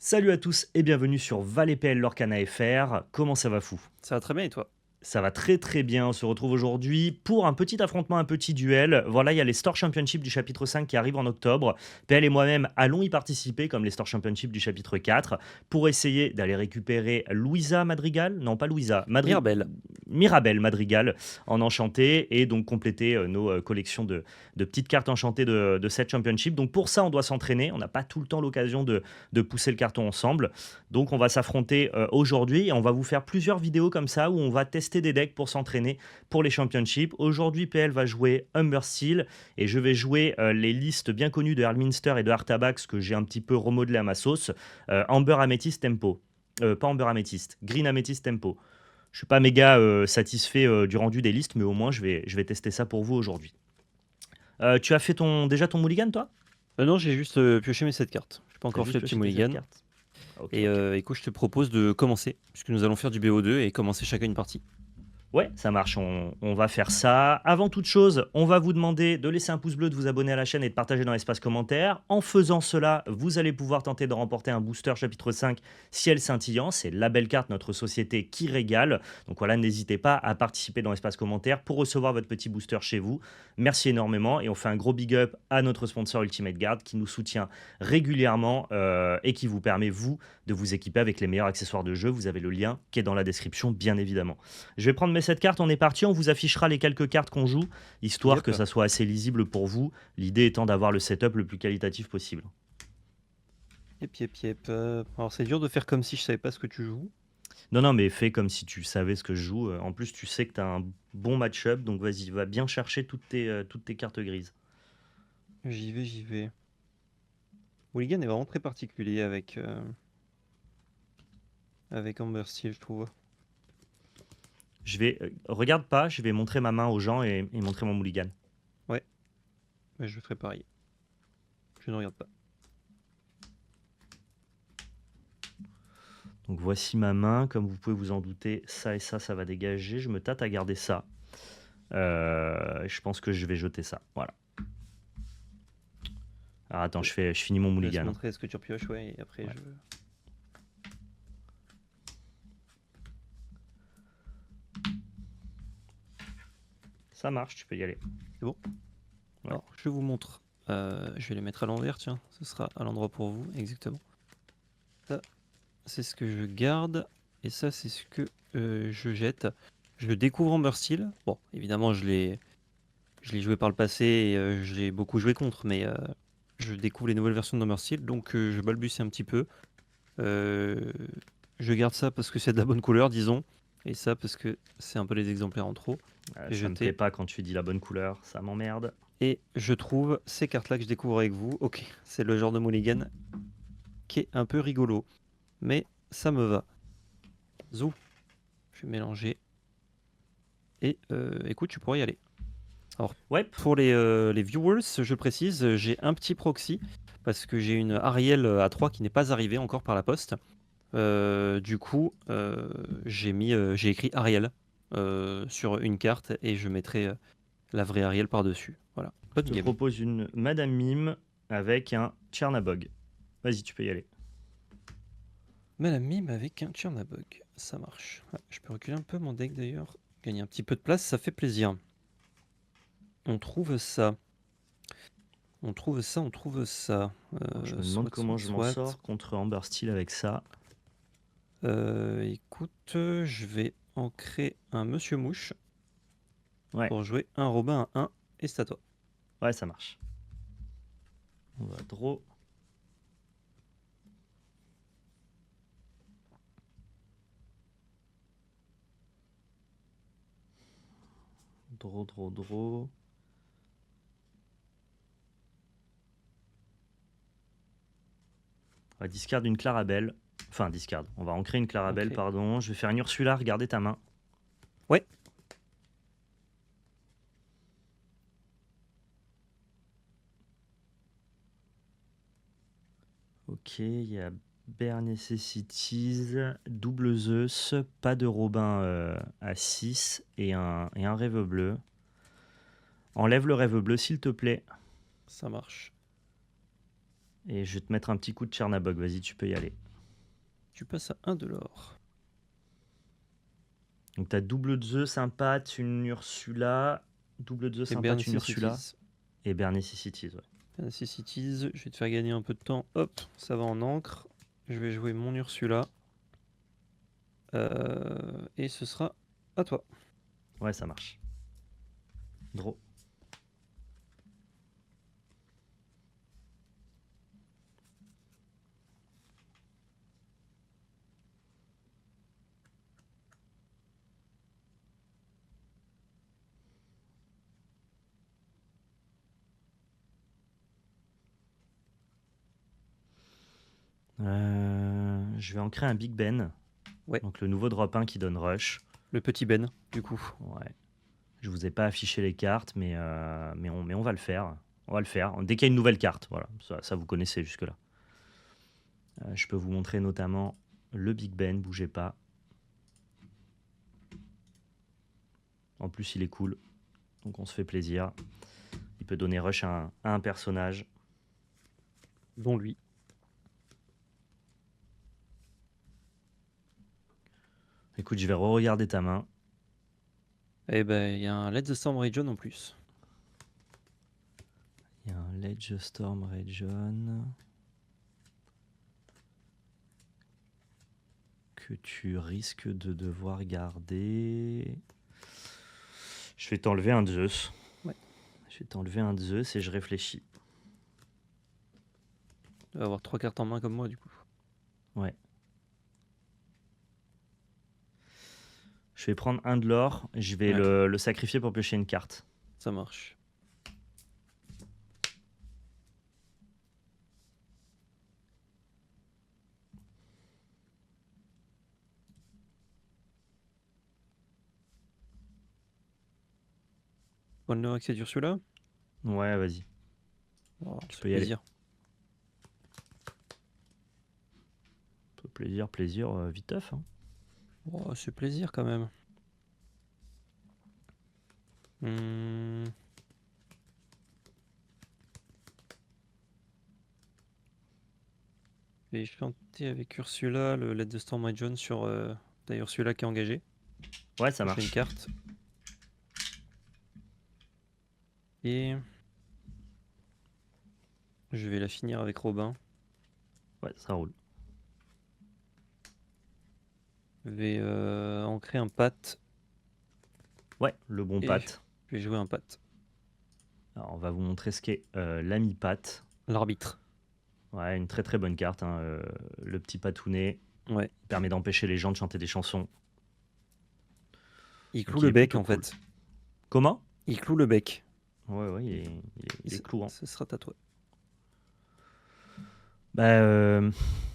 Salut à tous et bienvenue sur ValetPL Lorcana FR. Comment ça va fou? Ça va très bien et toi? Ça va très très bien, on se retrouve aujourd'hui pour un petit affrontement, un petit duel. Voilà, il y a les Store Championship du chapitre 5 qui arrivent en octobre. PL et moi-même allons y participer comme les Store Championship du chapitre 4 pour essayer d'aller récupérer Louisa Madrigal, non pas Louisa, Mirabel. Mirabel Madrigal en enchanté et donc compléter nos collections de petites cartes enchantées de cette championship. Donc pour ça, on doit s'entraîner, on n'a pas tout le temps l'occasion de pousser le carton ensemble. Donc on va s'affronter aujourd'hui et on va vous faire plusieurs vidéos comme ça où on va tester des decks pour s'entraîner pour les championships. Aujourd'hui, PL va jouer Humbersteel et je vais jouer les listes bien connues de Earlminster et de Artabax que j'ai un petit peu remodelé à ma sauce. Amber Amethyst Tempo. Pas Amber Amethyst, Green Amethyst Tempo. Je suis pas méga satisfait du rendu des listes, mais au moins je vais tester ça pour vous aujourd'hui. Tu as fait déjà ton mulligan, toi? Non, j'ai juste pioché mes 7 cartes. J'ai pas T'as encore juste fait le petit pioché tes 7 mulligan. cartes. Ok, Et ok. écoute, je te propose de commencer, puisque nous allons faire du BO2 et commencer chacun une partie. Ouais, ça marche, on va faire ça. Avant toute chose, on va vous demander de laisser un pouce bleu, de vous abonner à la chaîne et de partager dans l'espace commentaire. En faisant cela, vous allez pouvoir tenter de remporter un booster chapitre 5 Ciel scintillant. C'est la belle carte, notre société qui régale. Donc voilà, n'hésitez pas à participer dans l'espace commentaire pour recevoir votre petit booster chez vous. Merci énormément et on fait un gros big up à notre sponsor Ultimate Guard qui nous soutient régulièrement et qui vous permet, vous, de vous équiper avec les meilleurs accessoires de jeu. Vous avez le lien qui est dans la description, bien évidemment. Je vais prendre mes 7 cartes, on est parti, on vous affichera les quelques cartes qu'on joue, histoire que Yep. ça soit assez lisible pour vous, l'idée étant d'avoir le setup le plus qualitatif possible. Yep, yep, yep. Alors c'est dur de faire comme si je savais pas ce que tu joues. Non, non, mais fais comme si tu savais ce que je joue. En plus, tu sais que tu as un bon match-up, donc vas-y, va bien chercher toutes tes cartes grises. J'y vais, j'y vais. Mulligan est vraiment très particulier avec Amber Steel, je trouve. Regarde pas, je vais montrer ma main aux gens et montrer mon mulligan. Ouais, mais je ferai pareil. Je ne regarde pas. Donc voici ma main, comme vous pouvez vous en douter, ça et ça va dégager. Je me tâte à garder ça. Je pense que je vais jeter ça, voilà. Alors attends, je finis mon Je laisse mulligan, hein. montrer ce que tu repioches, ouais, et après Ouais. je... Ça marche, tu peux y aller. C'est bon? Ouais. Alors, je vous montre. Je vais les mettre à l'envers, tiens. Ce sera à l'endroit pour vous, exactement. Ça, c'est ce que je garde. Et ça, c'est ce que je jette. Je découvre Amber Steel. Bon, évidemment, je l'ai joué par le passé et je l'ai beaucoup joué contre, mais je découvre les nouvelles versions d'Amber Steel, donc je balbutie un petit peu. Euh, je garde ça parce que c'est de la bonne couleur, disons. Et ça parce que c'est un peu les exemplaires en trop. J'ai Ça me plaît jeté. pas quand tu dis la bonne couleur, ça m'emmerde. Et je trouve ces cartes-là que je découvre avec vous. Ok, c'est le genre de mulligan qui est un peu rigolo. Mais ça me va. Zou. Je vais mélanger. Et écoute, tu pourrais y aller. Alors, Ouais, pour les viewers, je précise, j'ai un petit proxy parce que j'ai une Ariel A3 qui n'est pas arrivée encore par la poste. Du coup, j'ai écrit Ariel sur une carte et je mettrai la vraie Ariel par-dessus. Voilà, je bonne te game. propose une Madame Mime avec un Tchernabog. Vas-y, tu peux y aller. Madame Mime avec un Tchernabog, ça marche. Ouais, je peux reculer un peu mon deck d'ailleurs. Gagner un petit peu de place, ça fait plaisir. On trouve ça. On trouve ça, on trouve ça. Alors, je me demande comment je m'en Soit. sors contre Amber Steel avec ça. Écoute, je vais ancrer un Monsieur Mouche Ouais, pour jouer un Robin à 1 et c'est à toi. ouais, ça marche. On va draw. Draw, draw, draw. On va discard une Clarabelle. Enfin, discard. On va ancrer une Clarabelle, Ok. pardon. Je vais faire une Ursula, regardez ta main. Ouais. Ok, il y a Bare Necessities, double Zeus, pas de Robin à 6 et un rêve bleu. Enlève le rêve bleu, s'il te plaît. Ça marche. Et je vais te mettre un petit coup de Tchernabog. Vas-y, tu peux y aller. tu passes à 1 de l'or. Donc tu as double de Zeus, un Pat, une Ursula. Double de Zeus, Et un Bare Pat, une Ursula. Necessities. Et Bare Necessities, ouais. Bare Necessities, je vais te faire gagner un peu de temps. Hop, ça va en encre. Je vais jouer mon Ursula. Et ce sera à toi. Ouais, ça marche. Draw. Je vais ancrer un Big Ben. Ouais. Donc le nouveau drop 1 qui donne Rush. Le petit Ben, du coup. Ouais. Je vous ai pas affiché les cartes, mais on va le faire. On va le faire. Dès qu'il y a une nouvelle carte, voilà. Ça vous connaissez jusque-là. Je peux vous montrer notamment le Big Ben, bougez pas. En plus, il est cool. Donc on se fait plaisir. Il peut donner Rush à un personnage. Dont lui. Écoute, je vais re-regarder ta main. Eh ben, il y a un Let the Storm Region en plus. Il y a un Ledge Storm Region que tu risques de devoir garder. Je vais t'enlever un Zeus. Ouais. Je vais t'enlever un Zeus et je réfléchis. Tu vas avoir 3 cartes en main comme moi, du coup. Ouais. Je vais prendre un de l'or. Je vais Ouais. le sacrifier pour piocher une carte. Ça marche. Bonne heure accès d'Ursula. Ouais, vas-y. Oh, Tu c'est peux y aller. plaisir. Plaisir, viteuf. Hein. Oh, c'est plaisir quand même. Je vais chanter avec Ursula le Let the Storm Region sur t'as Ursula qui est engagée. Ouais, ça Je fais marche. une carte. Et je vais la finir avec Robin. Ouais, ça roule. Je vais ancrer un Pat. Ouais, le bon Et Pat. je vais jouer un Pat. Alors, on va vous montrer ce qu'est l'ami Pat. L'arbitre. Ouais, une très très bonne carte. Hein, le petit patounet. Ouais. Il permet d'empêcher les gens de chanter des chansons. Il Donc, cloue il le est bec plutôt en cool. fait. Comment? Il cloue le bec. Ouais, il est clouant. Ce sera à toi. Bah,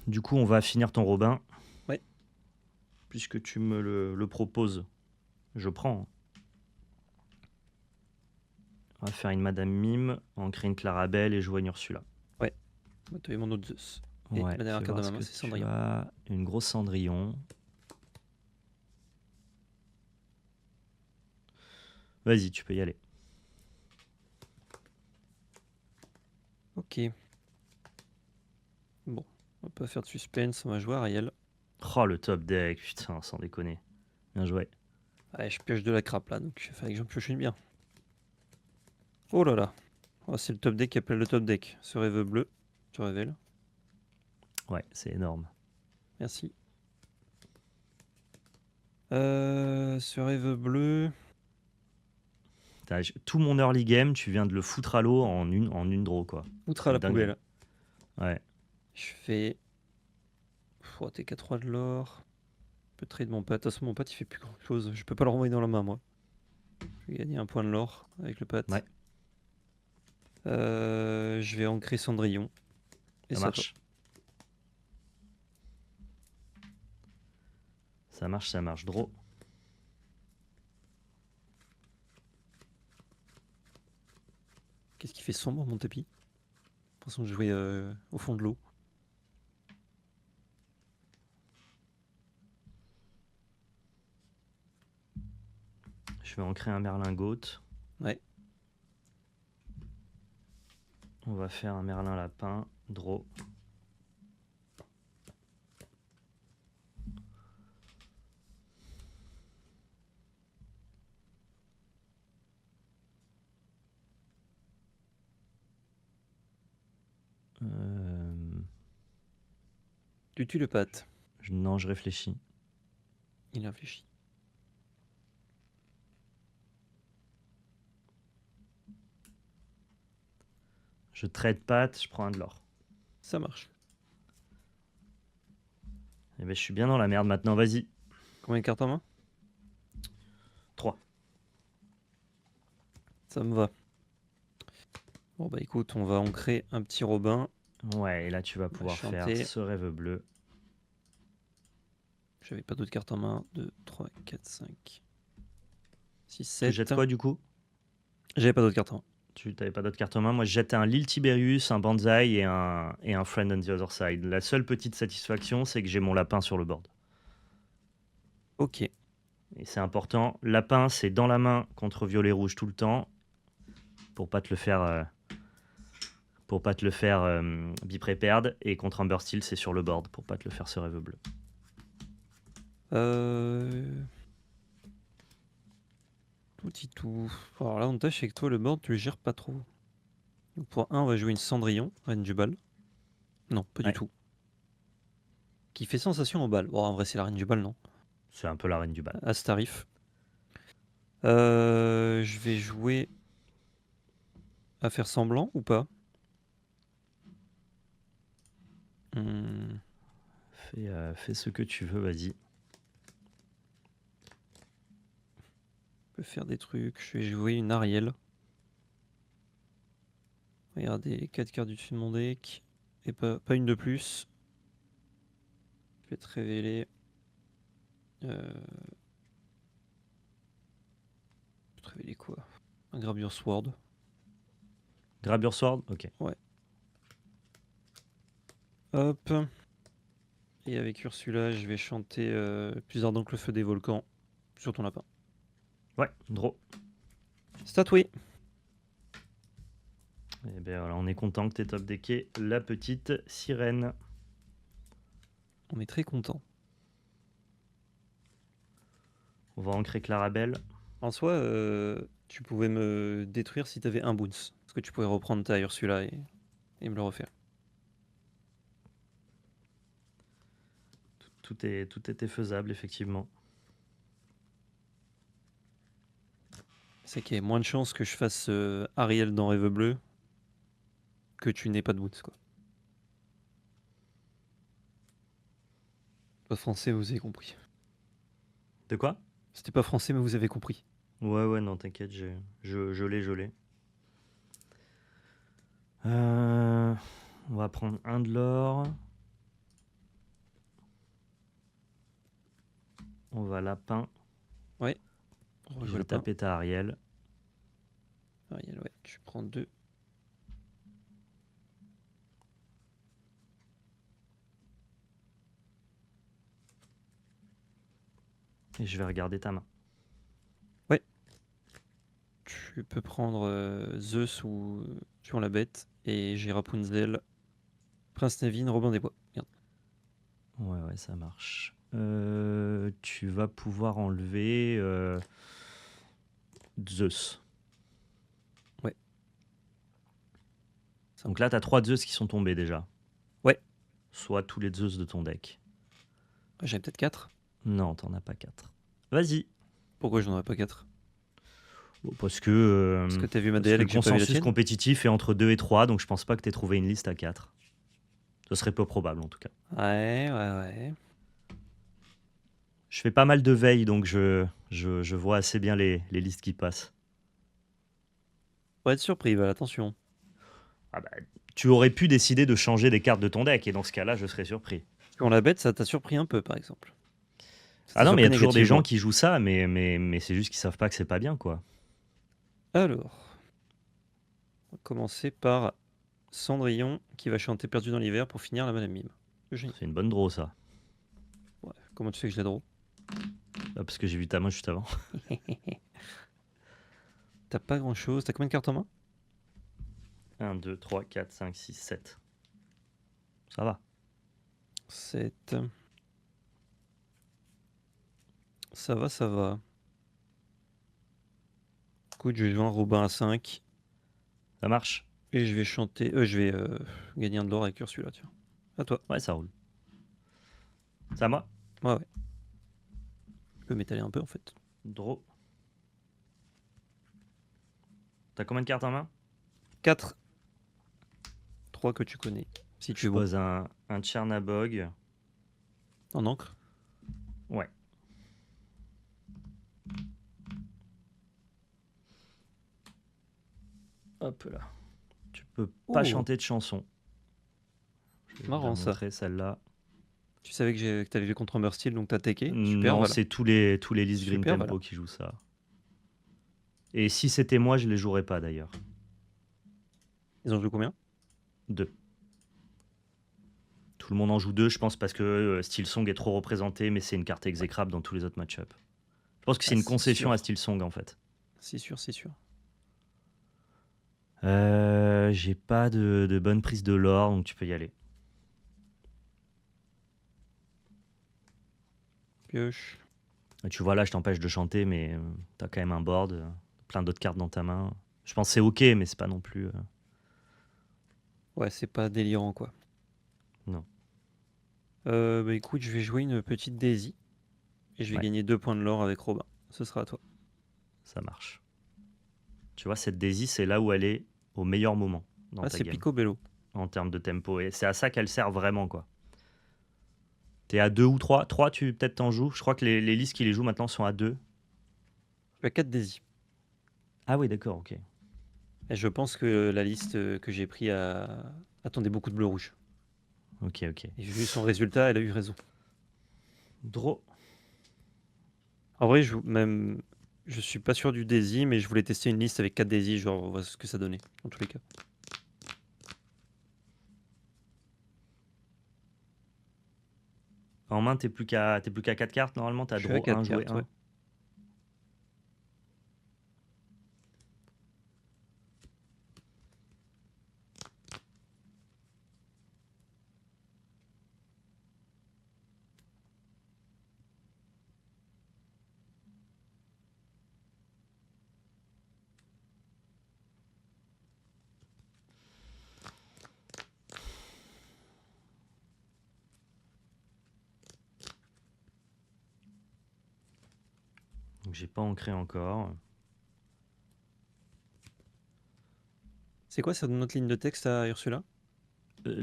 du coup, on va finir ton Robin. Ouais. Puisque tu me le proposes, je prends. On va faire une Madame Mime, ancrer une Clarabelle et jouer une Ursula. Ouais. Tu as mon autre Zeus. Et Ouais, la dernière fais carte de voir ma ce main, que c'est tu Cendrillon. as. Une grosse Cendrillon. Vas-y, tu peux y aller. Ok. Bon, on va pas faire de suspense, on va jouer Ariel. Oh, le top deck, putain, sans déconner. Bien joué. Ouais, je pioche de la crappe là, donc il fallait que j'en pioche une bien. Oh là là. Oh, c'est le top deck qui appelle le top deck. Ce rêve bleu, tu révèles. Ouais, c'est énorme. Merci. Ce rêve bleu. Tout mon early game, tu viens de le foutre à l'eau en une draw, quoi. Outre C'est à une la dinguerie. poubelle. Ouais. Je fais. Oh, TK3 de l'or. Je peux trade mon pote. De toute façon, mon pote il fait plus grand chose. Je peux pas le renvoyer dans la main, moi. Je vais gagner un point de l'or avec le pote. Ouais. Je vais ancrer Cendrillon. Et Ça marche. Ça marche. Draw. Qu'est-ce qui fait sombre mon tapis? J'ai l'impression de jouer au fond de l'eau. Je vais ancrer un Merlin Goat. Ouais. On va faire un Merlin Lapin. Draw. Euh, Tu tues le pâte. Non, je réfléchis. Il réfléchit. Je trade patte, je prends un de l'or. Ça marche. Eh ben, je suis bien dans la merde maintenant, vas-y. Combien de cartes en main? 3. Ça me va. Bon bah écoute, on va ancrer un petit Robin. Ouais, et là tu vas On va pouvoir faire chanter. ce rêve bleu. J'avais pas d'autres cartes en main. 2, 3, 4, 5, 6, Tu jettes 7. quoi du coup? J'avais pas d'autres cartes en main. Tu n'avais pas d'autres cartes en main. Moi, je jette un Lil Tiberius, un Banzai et un Friend on the Other Side. La seule petite satisfaction, c'est que j'ai mon lapin sur le board. Ok. Et c'est important. Lapin, c'est dans la main contre violet rouge tout le temps. Pour pas te le faire. Pour pas te le faire bipre-perdre. Et contre Amber Steel, c'est sur le board. Pour pas te le faire ce rêve bleu. Tout y tout. Alors l'avantage c'est que toi le board tu le gères pas trop. Donc pour 1 on va jouer une Cendrillon, reine du bal. Non, pas Ouais. du tout. Qui fait sensation au bal. Bon en vrai c'est la reine du bal non. C'est un peu la reine du bal. À ce tarif. Je vais jouer à faire semblant ou pas? Hmm, Fais ce que tu veux, vas-y. je peux faire des trucs. Je vais jouer une Ariel. Regardez les 4 cartes du dessus de mon deck. Et pas une de plus. Je vais te révéler. Je vais te révéler quoi? Un Gravure Sword. Grab your sword? Ok. Hop. Et avec Ursula, je vais chanter Plus ardent que le feu des volcans sur ton lapin. Ouais, draw. Statoué. Et ben voilà, on est content que tu aies top decké la petite sirène. On est très content. On va ancrer Clarabelle. En soi, tu pouvais me détruire si t'avais un bounce. Parce que tu pouvais reprendre ta Ursula et me le refaire. Tout était faisable, effectivement. C'est qu'il y a moins de chances que je fasse Ariel dans Rêve Bleu que tu n'aies pas de bounce, quoi. Pas français, vous avez compris. De quoi? C'était pas français, mais vous avez compris. Ouais, non, t'inquiète, je l'ai. On va prendre un de l'or. On va lapin. Ouais. Je vais taper ta Ariel. Ariel, ouais. Tu prends 2. Et je vais regarder ta main. Tu peux prendre Zeus ou tu la bête. Et j'ai Rapunzel, Prince Navin, Robin des Bois. Regarde. Ouais, ça marche. Tu vas pouvoir enlever Zeus. Ouais. Ça Donc là, tu as 3 Zeus qui sont tombés déjà. Ouais. Soit tous les Zeus de ton deck. J'avais peut-être 4. Non, t'en as pas 4. Vas-y. Pourquoi j'en aurais pas 4? Parce que, Parce que t'as vu ma parce que DL le et que j'ai pas vu la consensus tienne? compétitif est entre 2 et 3, donc je pense pas que t'aies trouvé une liste à 4. Ce serait peu probable en tout cas. Ouais. Je fais pas mal de veille, donc je vois assez bien les listes qui passent. Faut être surpris, Val, attention. Ah bah, tu aurais pu décider de changer des cartes de ton deck, et dans ce cas-là, je serais surpris. Quand la bête, ça t'a surpris un peu, par exemple. Ça Ah t'a non, mais il y a surpris toujours des gens négativement. qui jouent ça, mais c'est juste qu'ils savent pas que c'est pas bien, quoi. Alors, on va commencer par Cendrillon qui va chanter Perdu dans l'hiver pour finir la Madame Mime. Génial. C'est une bonne draw, ça. Ouais. Comment tu sais que je l'ai draw? Ah, parce que j'ai vu ta main juste avant. T'as pas grand chose. T'as combien de cartes en main? 1, 2, 3, 4, 5, 6, 7. Ça va. 7. Ça va. Écoute, je vais jouer un Robin à 5. Ça marche. Et je vais chanter. Je vais gagner un de l'or avec Ursula, tiens. À toi. Ouais, ça roule. C'est à moi. Ouais, ouais. Je peux m'étaler un peu en fait. Draw. T'as combien de cartes en main? 4. 3 que tu connais. Si tu Je es bon. pose un Tchernabog. En encre. Ouais. Hop là. Tu peux pas Oh, chanter de chanson. Je vais vous la marrant ça. montrer celle-là. Tu savais que t'allais jouer contre Humbersteel, donc t'as také. Super, Non, voilà. c'est tous les listes Green Super, Tempo voilà. qui jouent ça. Et si c'était moi, je les jouerais pas d'ailleurs. Ils ont joué combien? 2. Tout le monde en joue 2, je pense, parce que Steelsong est trop représenté, mais c'est une carte exécrable dans tous les autres match-ups. Je pense que c'est Ah, une c'est concession sûr. à Steelsong en fait. C'est sûr, c'est sûr. J'ai pas de bonne prise de l'or, donc tu peux y aller. Pioche. Et tu vois là, je t'empêche de chanter, mais t'as quand même un board, plein d'autres cartes dans ta main. Je pense que c'est ok, mais c'est pas non plus. Ouais, c'est pas délirant quoi. Non. Bah écoute, je vais jouer une petite Daisy. Et je vais Ouais, gagner 2 points de l'or avec Robin. Ce sera à toi. ça marche. Tu vois, cette Daisy, c'est là où elle est au meilleur moment dans Ah, ta c'est game, Picobello. en termes de tempo. Et c'est à ça qu'elle sert vraiment, quoi. T'es à 2 ou 3. 3, tu peut-être t'en joues. Je crois que les listes qui les jouent maintenant sont à 2. Je suis à 4 Daisy. Ah oui, d'accord, ok. Et je pense que la liste que j'ai pris attendait beaucoup de bleu-rouge. Ok, ok. Et vu son résultat, elle a eu raison. Draw. En vrai, je suis pas sûr du Daisy, mais je voulais tester une liste avec 4 Daisy, genre voir ce que ça donnait, dans tous les cas. En main, t'es plus qu'à 4 cartes. Normalement, t'as Je suis à draw 4 1, jouer cartes, ouais. 1. Donc, j'ai pas ancré encore. C'est quoi notre ligne de texte à Ursula?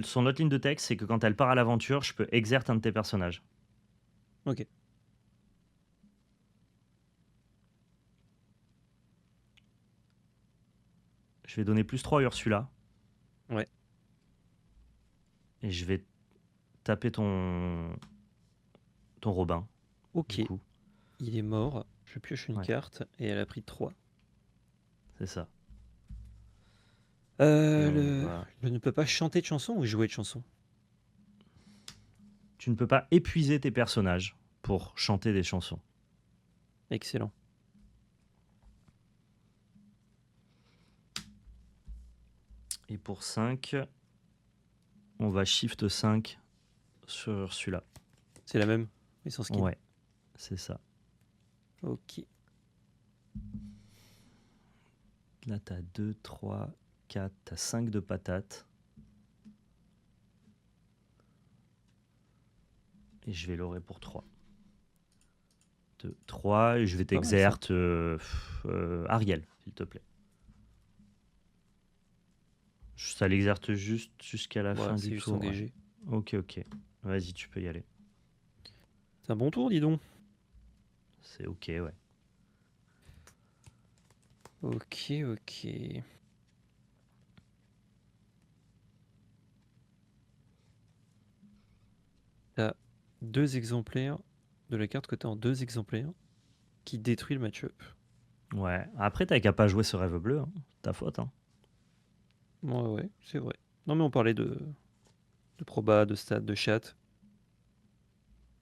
Son autre ligne de texte, c'est que quand elle part à l'aventure, je peux exercer un de tes personnages. Ok. Je vais donner +3 à Ursula. Ouais. Et je vais taper ton Robin, Ok. du coup. Il est mort. Je pioche une Ouais, carte et elle a pris 3. c'est ça. Et on va... Je ne peux pas chanter de chanson ou jouer de chanson? Tu ne peux pas épuiser tes personnages pour chanter des chansons. Excellent. Et pour 5, on va Shift 5 sur celui-là. C'est la même, mais sans skin. Ouais, c'est ça. Ok. Là, t'as 2, 3, 4, t'as 5 de patates. Et je vais l'aurer pour 3. 2, 3, et je vais Pas mal ça. t'exerte Ariel, s'il te plaît. Ça l'exerte juste jusqu'à la Ouais, fin c'est du juste son tour. Ouais. DG. Ok, ok. Vas-y, tu peux y aller. C'est un bon tour, dis donc. C'est ok, ouais. Ok, ok. T'as 2 exemplaires de la carte que t'as en 2 exemplaires qui détruit le match-up. Ouais. Après, t'as qu'à pas jouer ce rêve bleu. Hein. C'est ta faute. Hein. Ouais, ouais, c'est vrai. Non, mais on parlait de proba, de stats, de chat.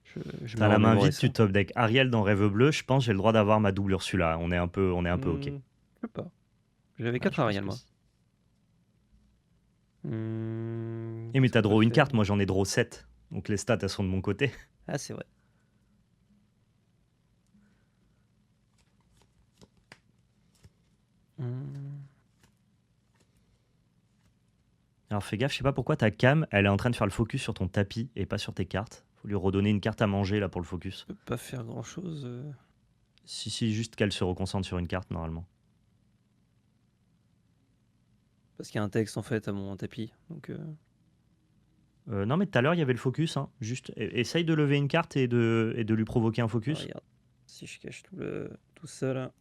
Je me T'as la main remémorais vide, ça. tu top deck Ariel dans rêve bleu. Je pense que j'ai le droit d'avoir ma double Ursula. On est un peu ok. Je sais pas. J'avais Ouais, 4 je pense Ariel, que moi. Et mais Qu'est-ce t'as qu'on peut draw une faire? carte, moi j'en ai draw 7. Donc les stats, elles sont de mon côté. Ah, c'est vrai. Hmm. Alors fais gaffe, je sais pas pourquoi ta cam, elle est en train de faire le focus sur ton tapis et pas sur tes cartes. Faut lui redonner une carte à manger là pour le focus. Je peux pas faire grand chose. Si, juste qu'elle se reconcentre sur une carte normalement. Parce qu'il y a un texte en fait à mon tapis. Donc, Non mais tout à l'heure il y avait le focus, hein. Juste essaye de lever une carte et de lui provoquer un focus. regarde. Si je cache tout ça là.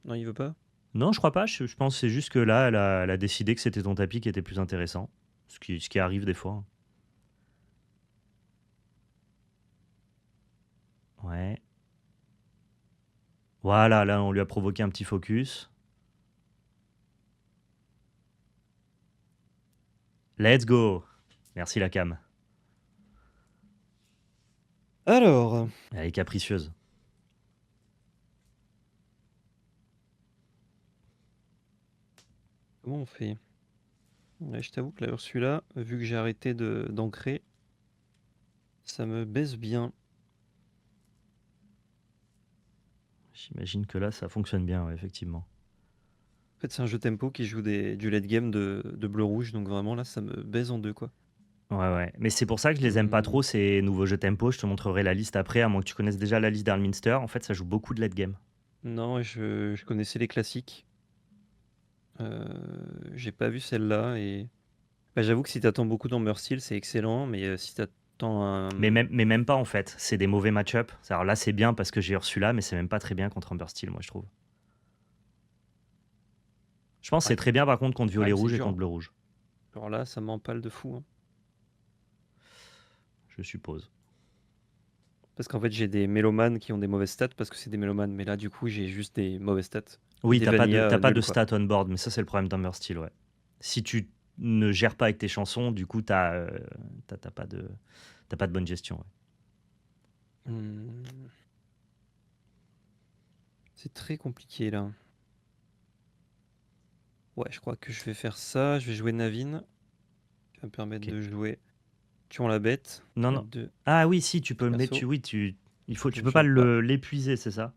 Non, il veut pas. Non, je crois pas. Je pense que c'est juste que là, elle a décidé que c'était ton tapis qui était plus intéressant. Ce qui arrive des fois. Ouais. Voilà, là, on lui a provoqué un petit focus. Let's go. Merci la cam. Alors, Elle est capricieuse. comment on fait? Ouais, je t'avoue que la Ursula, vu que j'ai arrêté d'ancrer, ça me baisse bien. J'imagine que là, ça fonctionne bien, ouais, effectivement. En fait, c'est un jeu tempo qui joue du late game de bleu-rouge, donc vraiment là, ça me baise en deux, quoi. Ouais, ouais. Mais c'est pour ça que je les aime pas trop, ces nouveaux jeux tempo. Je te montrerai la liste après, à moins que tu connaisses déjà la liste d'Arminster. En fait, ça joue beaucoup de late game. Non, je connaissais les classiques. J'ai pas vu celle-là et bah, j'avoue que si t'attends beaucoup dans Steel, c'est excellent, mais si t'attends un... Mais même pas, en fait. C'est des mauvais match-up. Alors là, c'est bien parce que j'ai reçu là, mais c'est même pas très bien contre Humber Steel, moi, je trouve. Je pense que Ouais, c'est très bien, par contre, contre ouais, violet mais c'est rouge et dur, contre hein. bleu rouge, Alors là, ça m'empale de fou, hein. je suppose. Parce qu'en fait, j'ai des mélomanes qui ont des mauvaises stats parce que c'est des mélomanes, mais là, du coup, j'ai juste des mauvaises stats. Oui, Des t'as pas de, vanilla t'as pas de nuls, quoi. stat on board, mais ça, c'est le problème d'Humber Steel, ouais. Si tu ne gères pas avec tes chansons, du coup, t'as pas de bonne gestion, ouais. Hmm. C'est très compliqué, là. Ouais, je crois que je vais faire ça. Je vais jouer Navin. Ça va me permettre Ok. de jouer Tuons la bête. Non, non. Mettre deux Ah oui, si, tu peux le mettre. persos. Oui, tu Je peux pas chante pas. l'épuiser, c'est ça?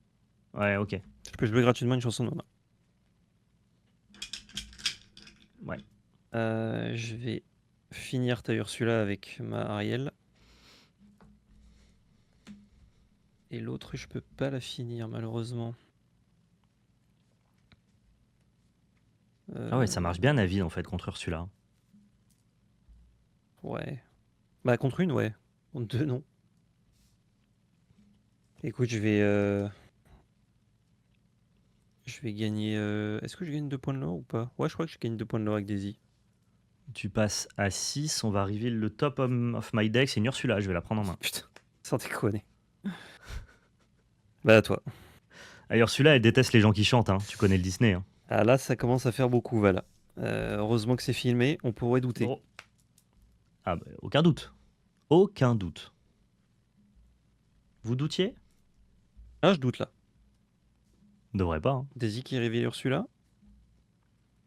Ouais, ok. Je peux jouer gratuitement une chanson de Nona. Ouais. Je vais finir ta Ursula avec ma Ariel. Et l'autre, je peux pas la finir, malheureusement. Ah ouais, ça marche bien, Euh, Navid, en fait, contre Ursula. Ouais. Bah, contre une, ouais. Contre deux, non. Écoute, je vais gagner. Est-ce que je gagne 2 points de lore ou pas? Ouais, je crois que je gagne 2 points de lore avec Daisy. Tu passes à 6, on va arriver le top of my deck, c'est une Ursula, je vais la prendre en main. Putain, sans déconner. Bah, à toi. Ah, Ursula, elle déteste les gens qui chantent, hein. Tu connais le Disney, hein. Ah, là, ça commence à faire beaucoup, voilà. Heureusement que c'est filmé, on pourrait douter. Oh. Ah, bah, aucun doute. Aucun doute. Vous doutiez? Ah, je doute là. Devrait pas, hein. Daisy qui révèle Ursula.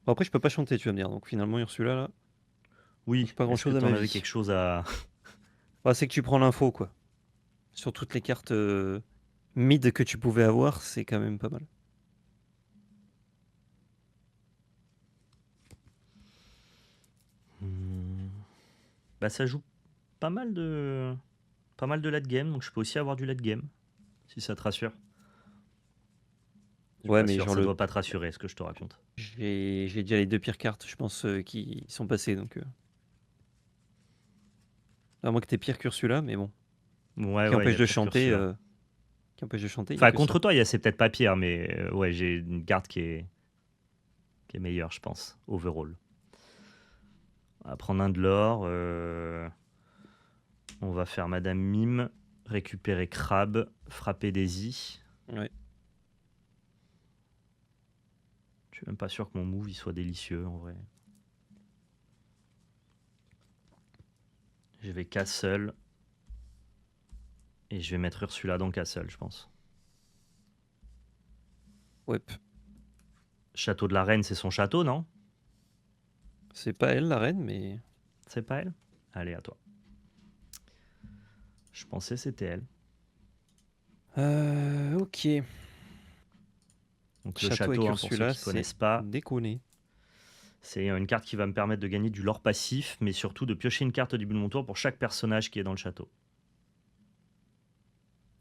Bon, après, je peux pas chanter, tu vas me dire. Donc finalement, Ursula, là, Oui, change pas grand est-ce que chose à t'en ma avais vie. quelque chose à. Bah, c'est que tu prends l'info, quoi. Sur toutes les cartes mid que tu pouvais avoir, c'est quand même pas mal. Hmm. Bah, ça joue pas mal de. Pas mal de late game, donc je peux aussi avoir du late game, si ça te rassure. Je suis Ouais, pas mais sûr, genre ça doit pas te rassurer ce que je te raconte. j'ai déjà les 2 pires cartes, je pense, qui sont passées, donc à moins que t'aies pire qu'Ursula, mais bon. Ouais, Qui ouais, il y empêche a de pire que chanter, Ursula. il y a Enfin, que ça. contre toi, c'est peut-être pas pire, mais ouais, j'ai une carte qui est meilleure, je pense, overall. On va prendre un de l'or. On va faire Madame Mime, récupérer Crabe, frapper Daisy. Ouais. Je suis même pas sûr que mon move il soit délicieux en vrai. Je vais Castle. Et je vais mettre Ursula dans Castle, je pense. Ouais. Château de la Reine, c'est son château, non? C'est pas elle la reine, mais. C'est pas elle? Allez, à toi. Je pensais que c'était elle. Ok. Donc le Château avec château, hein, pour ceux Ursula, qui ne connaissent c'est pas, déconné. c'est une carte qui va me permettre de gagner du lore passif, mais surtout de piocher une carte au début de mon tour pour chaque personnage qui est dans le château.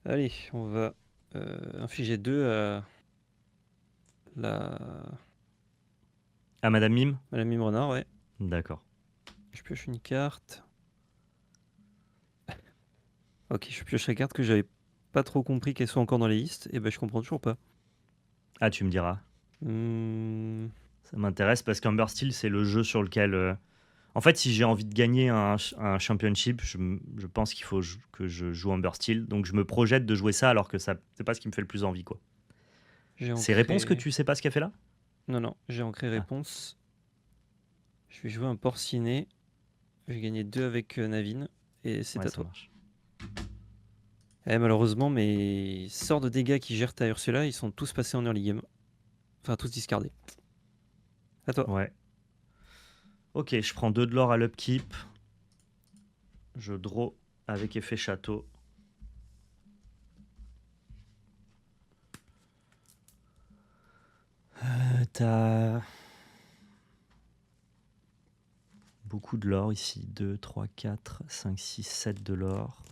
Allez, on va infliger 2 à la Ah, Madame Mime? Madame Mime Renard, ouais. D'accord. Je pioche une carte. Ok, je pioche la carte que j'avais pas trop compris qu'elle soit encore dans les listes. Et ben je comprends toujours pas. Ah, tu me diras. Hmm, Ça m'intéresse parce qu'Umber Steel, c'est le jeu sur lequel. En fait, si j'ai envie de gagner un championship, je pense qu'il faut que je joue Umber Steel. Donc je me projette de jouer ça alors que ça, c'est pas ce qui me fait le plus envie, quoi. j'ai C'est réponse que ancré. tu sais pas ce qu'elle fait là? Non, j'ai ancré Ah, réponse. Je vais jouer un porciné. Je vais gagner 2 avec Navine. Et c'est ouais, à ça toi. marche. Malheureusement, mes sorts de dégâts qui gèrent ta Ursula, ils sont tous passés en early game. Enfin, tous discardés. À toi. Ouais. Ok, je prends 2 de l'or à l'upkeep. Je draw avec effet château. T'as beaucoup de l'or ici. 2, 3, 4, 5, 6, 7 de l'or.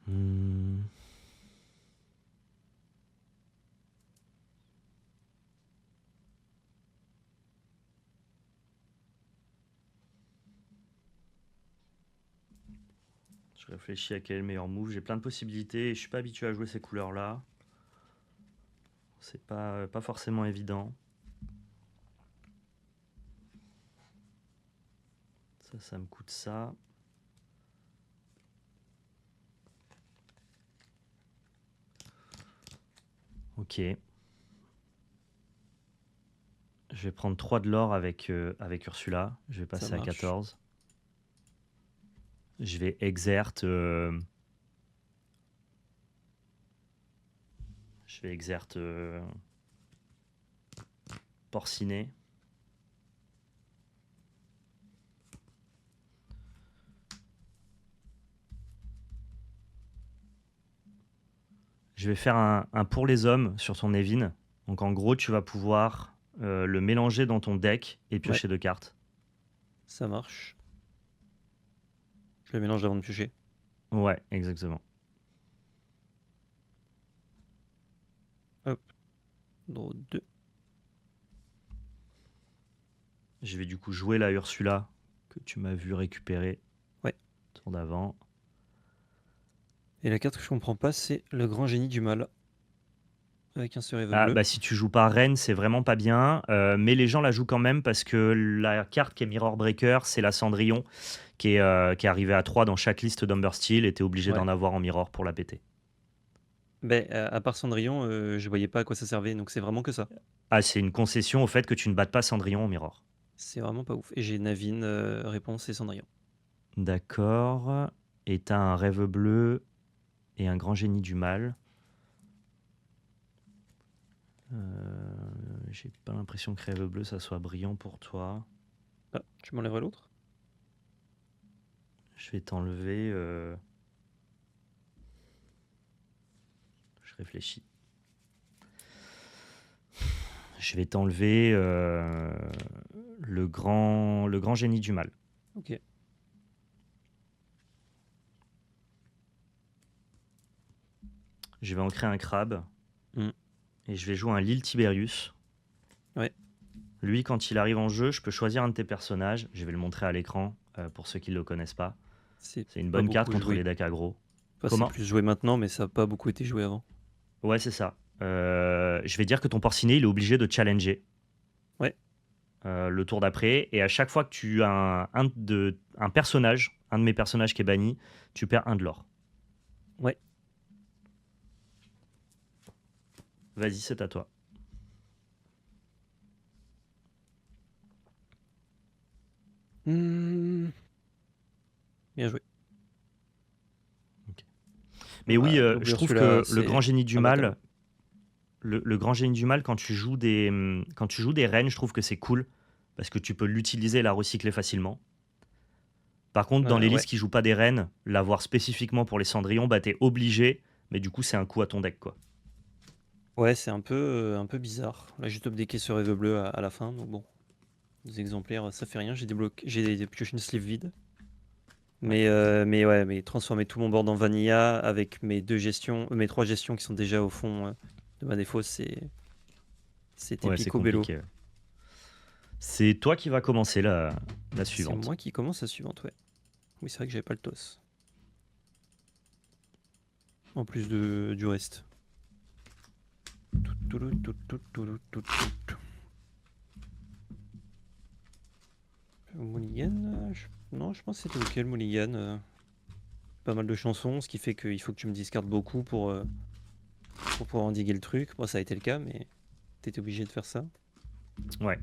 Hmm. Je réfléchis à quel est le meilleur move. J'ai plein de possibilités et je suis pas habitué à jouer ces couleurs-là. C'est pas forcément évident. Ça me coûte ça. Ok. Je vais prendre 3 de l'or avec Ursula. Je vais Ça passer à marche. 14. Je vais exerte. Je vais exerte porciné. Je vais faire un pour les hommes sur ton Evin. Donc en gros, tu vas pouvoir le mélanger dans ton deck et Ouais, piocher 2 cartes. ça marche. Je le mélange avant de piocher. Ouais, exactement. Hop. Draw 2. Je vais du coup jouer la Ursula que tu m'as vu récupérer. Ouais. Tour d'avant. Et la carte que je comprends pas, c'est le grand génie du mal. Avec un survivor Ah, bleu. bah si tu joues pas Reine, c'est vraiment pas bien. Mais les gens la jouent quand même parce que la carte qui est Mirror Breaker, c'est la Cendrillon qui est arrivée à 3 dans chaque liste d'Umber Steel et t'es obligé Ouais. d'en avoir en Mirror pour la péter. Ben, à part Cendrillon, je voyais pas à quoi ça servait, donc c'est vraiment que ça. Ah, c'est une concession au fait que tu ne battes pas Cendrillon en Mirror. C'est vraiment pas ouf. Et j'ai Navine, réponse et Cendrillon. D'accord. Et t'as un Rêve bleu et un Grand Génie du Mal. J'ai pas l'impression que Rêve bleu ça soit brillant pour toi. Ah, tu m'enlèverais l'autre? Je vais t'enlever. Je réfléchis. Je vais t'enlever le grand génie du mal. Ok. Je vais en créer un crabe. Hmm. Et je vais jouer un Lil Tiberius. Ouais. Lui, quand il arrive en jeu, je peux choisir un de tes personnages. Je vais le montrer à l'écran pour ceux qui ne le connaissent pas. C'est C'est une pas bonne carte beaucoup contre joué. les decks aggro. Enfin, c'est Comment? plus joué maintenant, mais ça a pas beaucoup été joué avant. Ouais, c'est ça. Je vais dire que ton porciné, il est obligé de challenger Ouais. le tour d'après. Et à chaque fois que tu as un personnage, un de mes personnages qui est banni, tu perds un de l'or. Ouais. Vas-y, c'est à toi. Hmm. Bien joué. Mais oui, je trouve Ursula, que le grand génie du imbattable. mal, le grand génie du mal, quand tu joues des reines, je trouve que c'est cool parce que tu peux l'utiliser et la recycler facilement. Par contre, dans les Ouais. listes qui jouent pas des reines, l'avoir spécifiquement pour les cendrillons, bah t'es obligé, mais du coup c'est un coup à ton deck quoi. Ouais, c'est un peu bizarre. Là, j'ai top decké ce rêve bleu à la fin, donc bon. Des exemplaires, ça fait rien. J'ai pioché une sleeve vide. Ouais, Mais ouais, mais transformer tout mon board en vanilla avec mes 3 gestions qui sont déjà au fond de ma défausse, c'était ouais c'est picobello. compliqué. Ouais. C'est toi qui va commencer la C'est suivante. moi qui commence la suivante, ouais. Oui, c'est vrai que j'avais pas le toss. En plus du reste. Mulligan non, je pense que c'était ok le Mulligan. Pas mal de chansons, ce qui fait qu'il faut que tu me discardes beaucoup pour pouvoir endiguer le truc. Moi, ça a été le cas, mais t'étais obligé de faire ça. Ouais.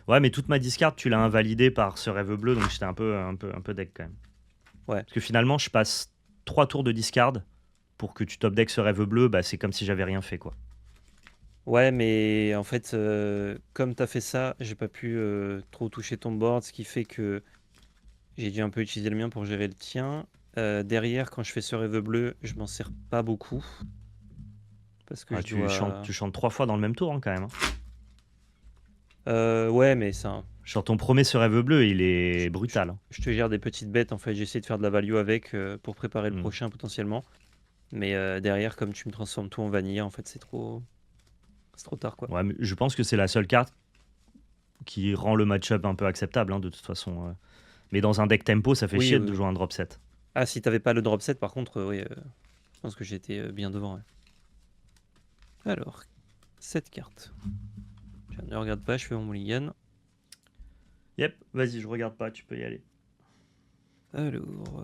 Ouais, mais toute ma discard, tu l'as invalidée par ce rêve bleu, donc j'étais un peu deck quand même. Ouais. Parce que finalement, je passe 3 tours de discard pour que tu top deck ce rêve bleu, bah c'est comme si j'avais rien fait quoi. Ouais, mais en fait, comme t'as fait ça, j'ai pas pu trop toucher ton board, ce qui fait que j'ai dû un peu utiliser le mien pour gérer le tien. Derrière, quand je fais ce rêve bleu, je m'en sers pas beaucoup. Parce que Ah, je dois. tu chantes 3 fois dans le même tour hein, quand même. Hein. Ouais, mais ça. Genre ton premier ce rêve bleu, il Je, est je- brutal. Hein. je te gère des petites bêtes, en fait. J'essaie de faire de la value avec pour préparer le Hmm. prochain potentiellement. Mais derrière, comme tu me transformes tout en vanilla, en fait, c'est trop. C'est trop tard, quoi. Ouais, mais je pense que c'est la seule carte qui rend le match-up un peu acceptable hein, de toute façon. Mais dans un deck tempo, ça fait Oui, chier oui, de oui. jouer un drop set. Ah, si t'avais pas le drop set, par contre, oui, je pense que j'étais bien devant. Ouais. Alors, cette carte. Tiens, ne regarde pas, je fais mon mulligan. Yep, vas-y, je regarde pas, tu peux y aller. Alors,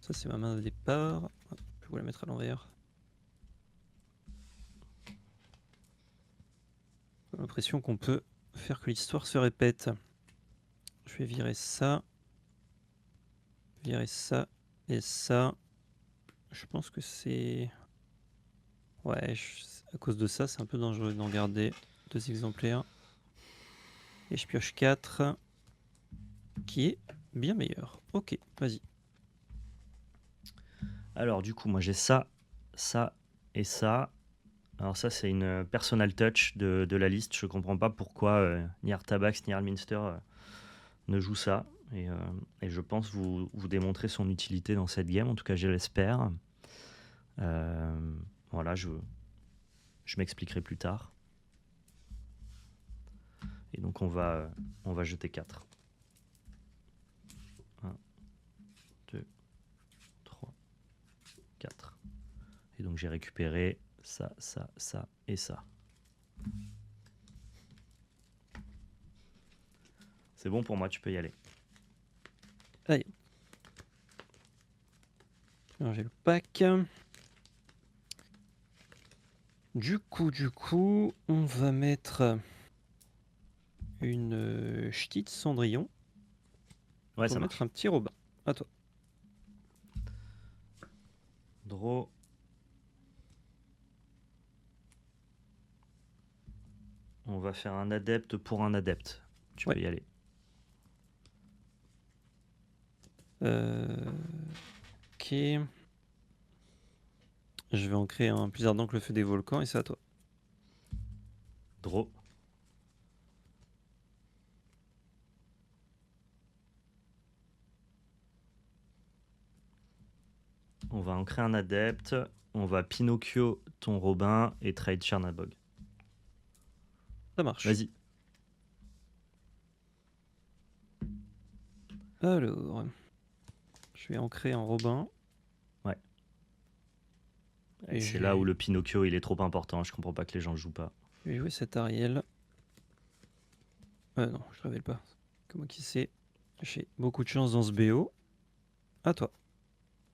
ça c'est ma main de départ. Je vais vous la mettre à l'envers. J'ai l'impression qu'on peut faire que l'histoire se répète. Je vais virer ça et ça. Je pense que c'est... Ouais, à cause de ça, c'est un peu dangereux d'en garder 2 exemplaires. Et je pioche 4, qui est bien meilleur. Ok, vas-y. Alors du coup, moi j'ai ça, ça et ça. Alors ça, c'est une personal touch de la liste. Je comprends pas pourquoi ni Artabax ni Arminster ne jouent ça. Et je pense vous démontrer son utilité dans cette game. En tout cas, je l'espère. Voilà, je m'expliquerai plus tard. Et donc on va jeter 4. 1, 2, 3, 4. Et donc j'ai récupéré ça, ça, ça et ça. C'est bon pour moi, tu peux y aller. Allez. Alors j'ai le pack. Du coup, on va mettre une ch'tite Cendrillon. Ouais, Pour ça mettre marche. un petit Robin. À toi. Draw. On va faire un adepte pour un adepte. Tu Ouais. peux y aller. Ok. Je vais en créer un plus ardent que le feu des volcans et c'est à toi. Draw. On va en créer un adepte. On va Pinocchio ton Robin et trade Chernabog. Ça marche. Vas-y. Alors, je vais en créer un Robin. Ouais. Et C'est je là où vais- le Pinocchio il est trop important. Je comprends pas que les gens le jouent pas. Je vais jouer cet Ariel. Non, je révèle pas. Comment qui c'est? J'ai beaucoup de chance dans ce BO. À toi.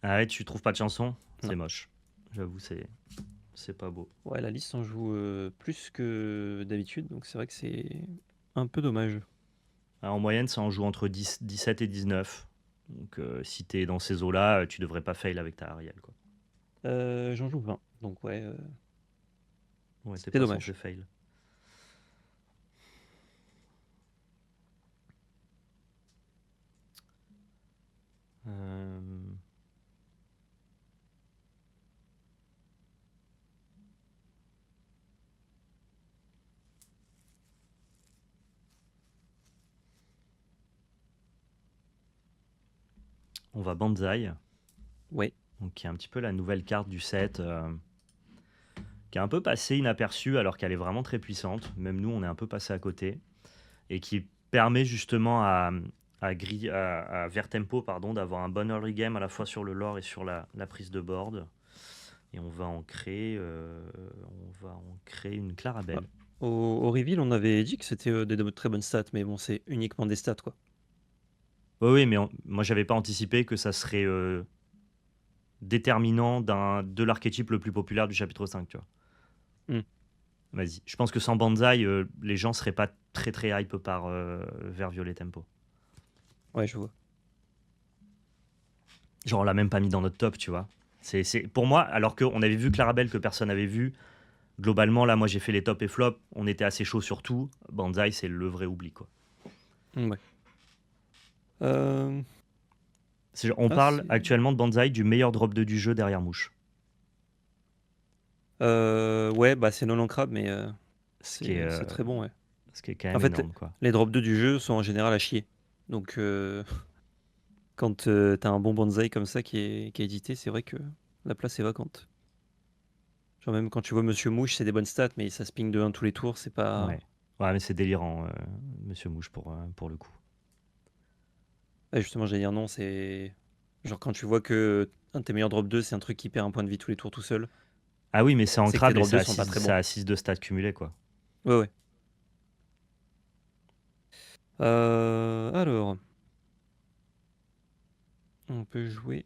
Ah ouais, tu trouves pas de chanson? Non. C'est moche. J'avoue, c'est pas beau. Ouais, la liste en joue plus que d'habitude, donc c'est vrai que c'est un peu dommage. Ah, en moyenne, ça en joue entre 17 et 19. Donc si t'es dans ces eaux-là, tu devrais pas fail avec ta Ariel. Quoi. J'en joue 20. Donc ouais, Ouais, t'es c'était pas censé dommage. fail. Euh, On va Banzai, Ouais. donc qui est un petit peu la nouvelle carte du set, qui est un peu passée inaperçue alors qu'elle est vraiment très puissante. Même nous, on est un peu passé à côté. Et qui permet justement à Vertempo pardon, d'avoir un bon early game à la fois sur le lore et sur la prise de board. Et on va en créer une Ah, Clarabelle. au reveal, on avait dit que c'était des très bonnes stats, mais bon, c'est uniquement des stats, quoi. Oui, oui, mais moi, j'avais pas anticipé que ça serait déterminant de l'archétype le plus populaire du chapitre 5, tu vois. Hmm. Vas-y. Je pense que sans Banzai, les gens seraient pas très très hype vers Violet Tempo. Ouais, je vois. Genre, on l'a même pas mis dans notre top, tu vois. Pour moi, alors qu'on avait vu Clarabelle que personne n'avait vu, globalement, là, moi, j'ai fait les tops et flops. On était assez chaud sur tout. Banzai, c'est le vrai oubli, quoi. Ouais. Euh, On Ah, parle c'est. actuellement de Banzai du meilleur drop 2 du jeu derrière Mouche. Ouais, bah c'est non crabe, mais Ce qui est, c'est très bon, ouais. ce qui est quand En même fait, énorme, quoi. les drop 2 du jeu sont en général à chier. Donc, quand t'as un bon bonsaï comme ça qui est édité, c'est vrai que la place est vacante. Genre, même quand tu vois Monsieur Mouche, c'est des bonnes stats, mais ça se ping de 1 tous les tours, c'est pas. Ouais. Ouais, mais c'est délirant, Monsieur Mouche, pour le coup. Ouais, justement, j'allais dire non, c'est. Genre, quand tu vois que un de tes meilleurs drop 2, c'est un truc qui perd un point de vie tous les tours tout seul, Ah oui, mais c'est c'est que tes ancrable et drop 2 sont pas très ça bons. a 6 de stats cumulés, quoi. Ouais, ouais. Alors, on peut jouer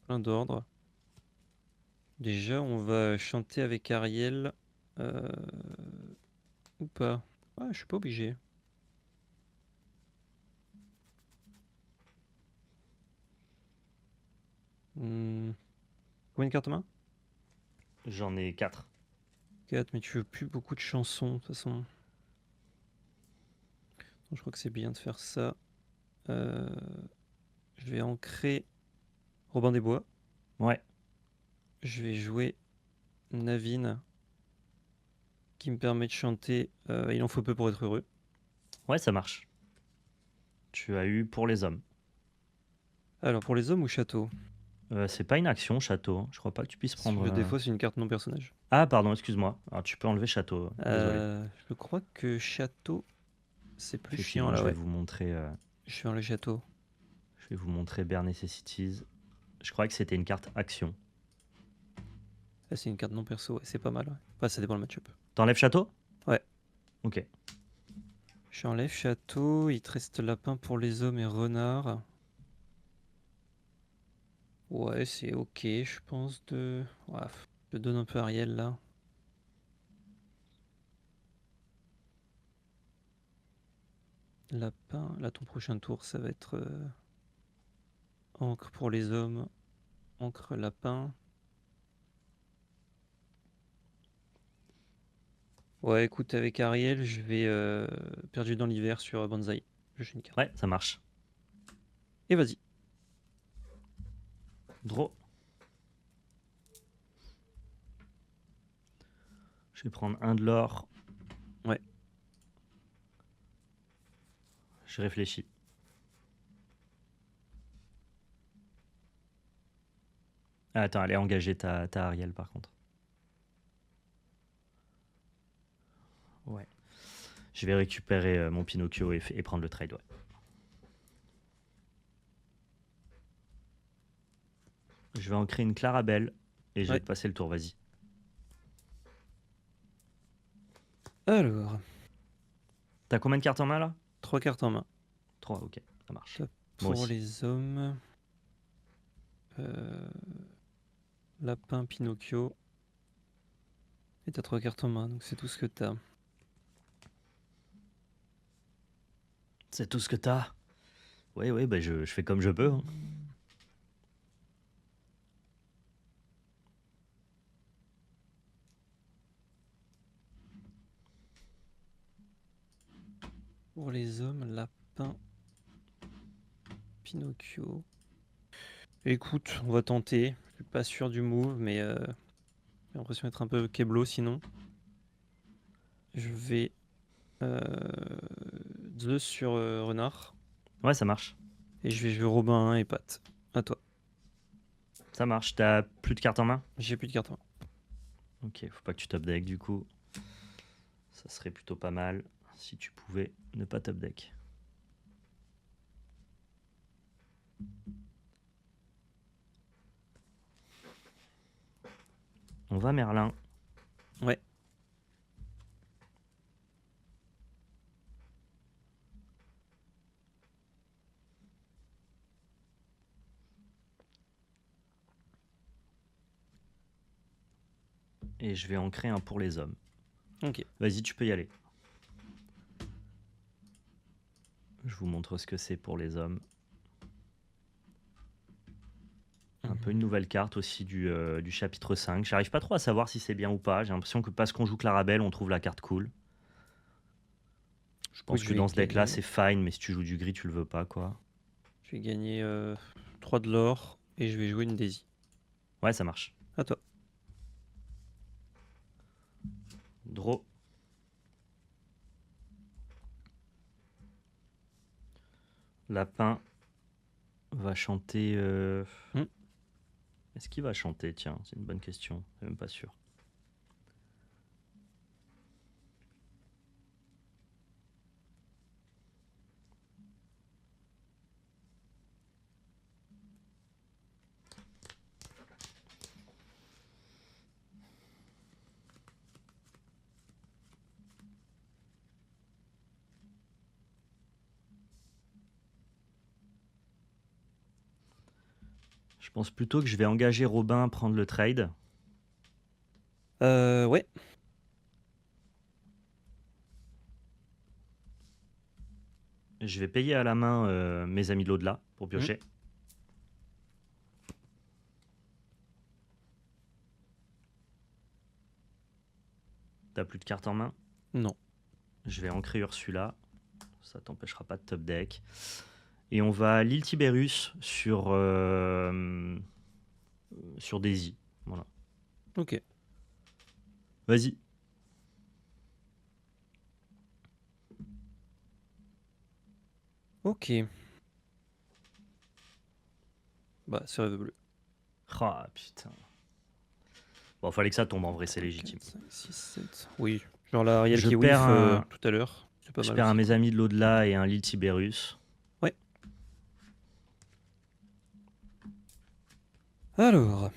plein d'ordres. Déjà, on va chanter avec Ariel. euh, Ou pas? Ah, je suis pas obligé. Hmm, Combien de cartes main? J'en ai 4. 4, mais tu veux plus beaucoup de chansons, de toute façon. Je crois que c'est bien de faire ça. Euh, je vais ancrer Robin des Bois. Ouais. Je vais jouer Navine, qui me permet de chanter Il en faut peu pour être heureux. Ouais, ça marche. Tu as eu pour les hommes. Alors, pour les hommes ou château? C'est pas une action, château, hein. Je crois pas que tu puisses prendre. Des fois, c'est une carte non personnage. Ah, pardon, excuse-moi. Alors, tu peux enlever château. Désolé. Je crois que château, c'est plus chiant Effectivement, là, je vais ouais. vous montrer. Je suis dans le château. Je vais vous montrer Bare Necessities. Je crois que c'était une carte action. Ah, c'est une carte non perso, ouais, c'est pas mal. Ouais. Enfin, ça dépend le match-up. T'enlèves château? Ouais. Ok. J'enlève château, il te reste lapin pour les hommes et renard. Ouais, c'est ok, je pense de. Ouais, je donne un peu Ariel là. Lapin, là ton prochain tour ça va être encre pour les hommes, encre lapin. Ouais, écoute, avec Ariel, je vais perdu dans l'hiver sur Banzai. Je fais une carte. Ouais, ça marche. Et vas-y. Draw. Je vais prendre un de l'or. Ouais. Je réfléchis. Ah, attends, allez engager ta Ariel par contre. Ouais. Je vais récupérer mon Pinocchio et prendre le trade, ouais. Je vais en créer une Clarabelle et je vais Ouais. te passer le tour, vas-y. Alors, T'as combien de cartes en main là? 3 cartes en main. 3, ok, ça marche. Top. Moi Pour aussi. les hommes. euh, Lapin, Pinocchio. Et t'as 3 cartes en main, donc c'est tout ce que t'as. C'est tout ce que t'as? Oui, oui, bah je fais comme je peux, hein. Pour les hommes, lapin, Pinocchio. Écoute, on va tenter. Je suis pas sûr du move, mais j'ai l'impression d'être un peu Keblo sinon. Je vais Zeus sur Renard. Ouais, ça marche. Et je vais jouer Robin et Pat. À toi. Ça marche. T'as plus de cartes en main? J'ai plus de cartes en main. Ok, faut pas que tu top deck du coup. Ça serait plutôt pas mal si tu pouvais ne pas top deck. On va Merlin. Ouais. Et je vais en créer un pour les hommes. Ok. Vas-y, tu peux y aller. Je vous montre ce que c'est pour les hommes. Un peu une nouvelle carte aussi du chapitre 5. J'arrive pas trop à savoir si c'est bien ou pas. J'ai l'impression que parce qu'on joue Clarabelle, on trouve la carte cool. Je pense Écoute, que dans ce deck-là, c'est fine, mais si tu joues du gris, tu le veux pas, quoi. Je vais gagner 3 de l'or et je vais jouer une Daisy. Ouais, ça marche. À toi. Draw. Lapin va chanter. Est-ce qu'il va chanter? Tiens, c'est une bonne question. Je suis même pas sûr. Je pense plutôt que je vais engager Robin à prendre le trade. Ouais. Je vais payer à la main mes amis de l'au-delà pour piocher. T'as plus de cartes en main? Non. Je vais ancrer Ursula. Ça t'empêchera pas de top deck. Et on va l'île Tiberius sur Daisy. Voilà. Ok. Vas-y. Ok. Bah, c'est rêve bleu. Ah putain. Bon, fallait que ça tombe en vrai, c'est légitime. 4, 5, 6, 7. Oui. Genre la Ariel Je qui perds whiff tout à l'heure. C'est pas Je mal perds un aussi. mes amis de l'au-delà et un l'île Tiberius. Ouais. Alors.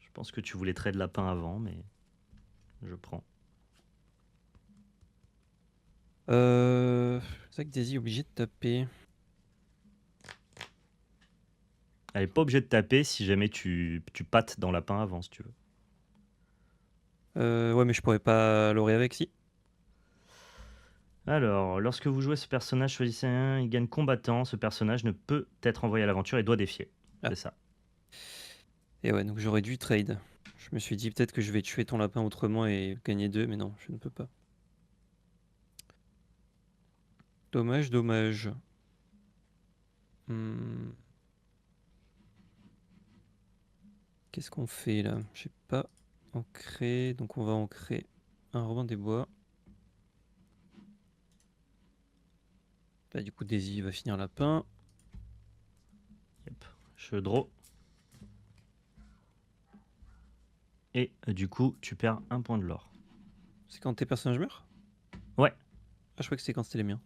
Je pense que tu voulais trade lapin avant, mais je prends. C'est vrai que Daisy est obligé de taper. Elle est pas obligée de taper si jamais tu pattes dans lapin avant, si tu veux. Ouais, mais je pourrais pas l'aurer avec si. Alors, lorsque vous jouez ce personnage, choisissez un, il gagne combattant. Ce personnage ne peut être envoyé à l'aventure et doit défier. Ah. C'est ça. Et ouais, donc j'aurais dû trade. Je me suis dit peut-être que je vais tuer ton lapin autrement et gagner 2, mais non, je ne peux pas. Dommage, dommage. Hmm. Qu'est-ce qu'on fait là? Je sais pas. Ancrer, donc on va ancrer un Robin des Bois. Bah, du coup, Daisy va finir lapin. Yep. Je draw. Et du coup, tu perds un point de l'or. C'est quand tes personnages meurent? Ouais. Ah, je crois que c'était quand c'était les miens.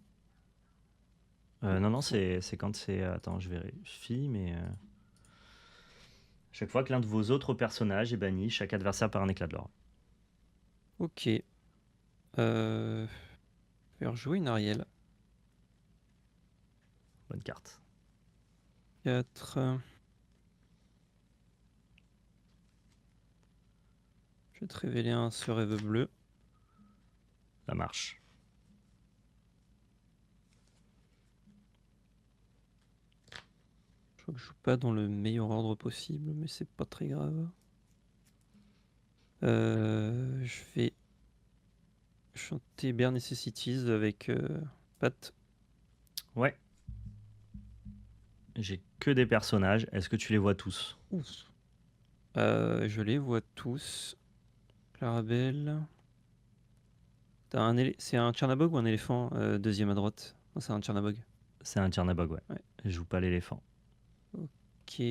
Non, c'est quand c'est... Attends, je vérifie, mais... Chaque fois que l'un de vos autres personnages est banni, chaque adversaire perd un éclat de l'or. Ok. Je vais rejouer une Ariel. Bonne carte. 4. Je vais te révéler un sur Rêve Bleu. Ça marche. Je crois que je joue pas dans le meilleur ordre possible, mais c'est pas très grave. Je vais chanter Bare Necessities avec Pat. Ouais, j'ai que des personnages. Est-ce que tu les vois tous? Ouf. Je les vois tous. Clarabelle. C'est un Tchernabog ou un éléphant deuxième à droite? Non, c'est un Tchernabog. C'est un Tchernabog, ouais. Ouais. Je joue pas l'éléphant. Ok.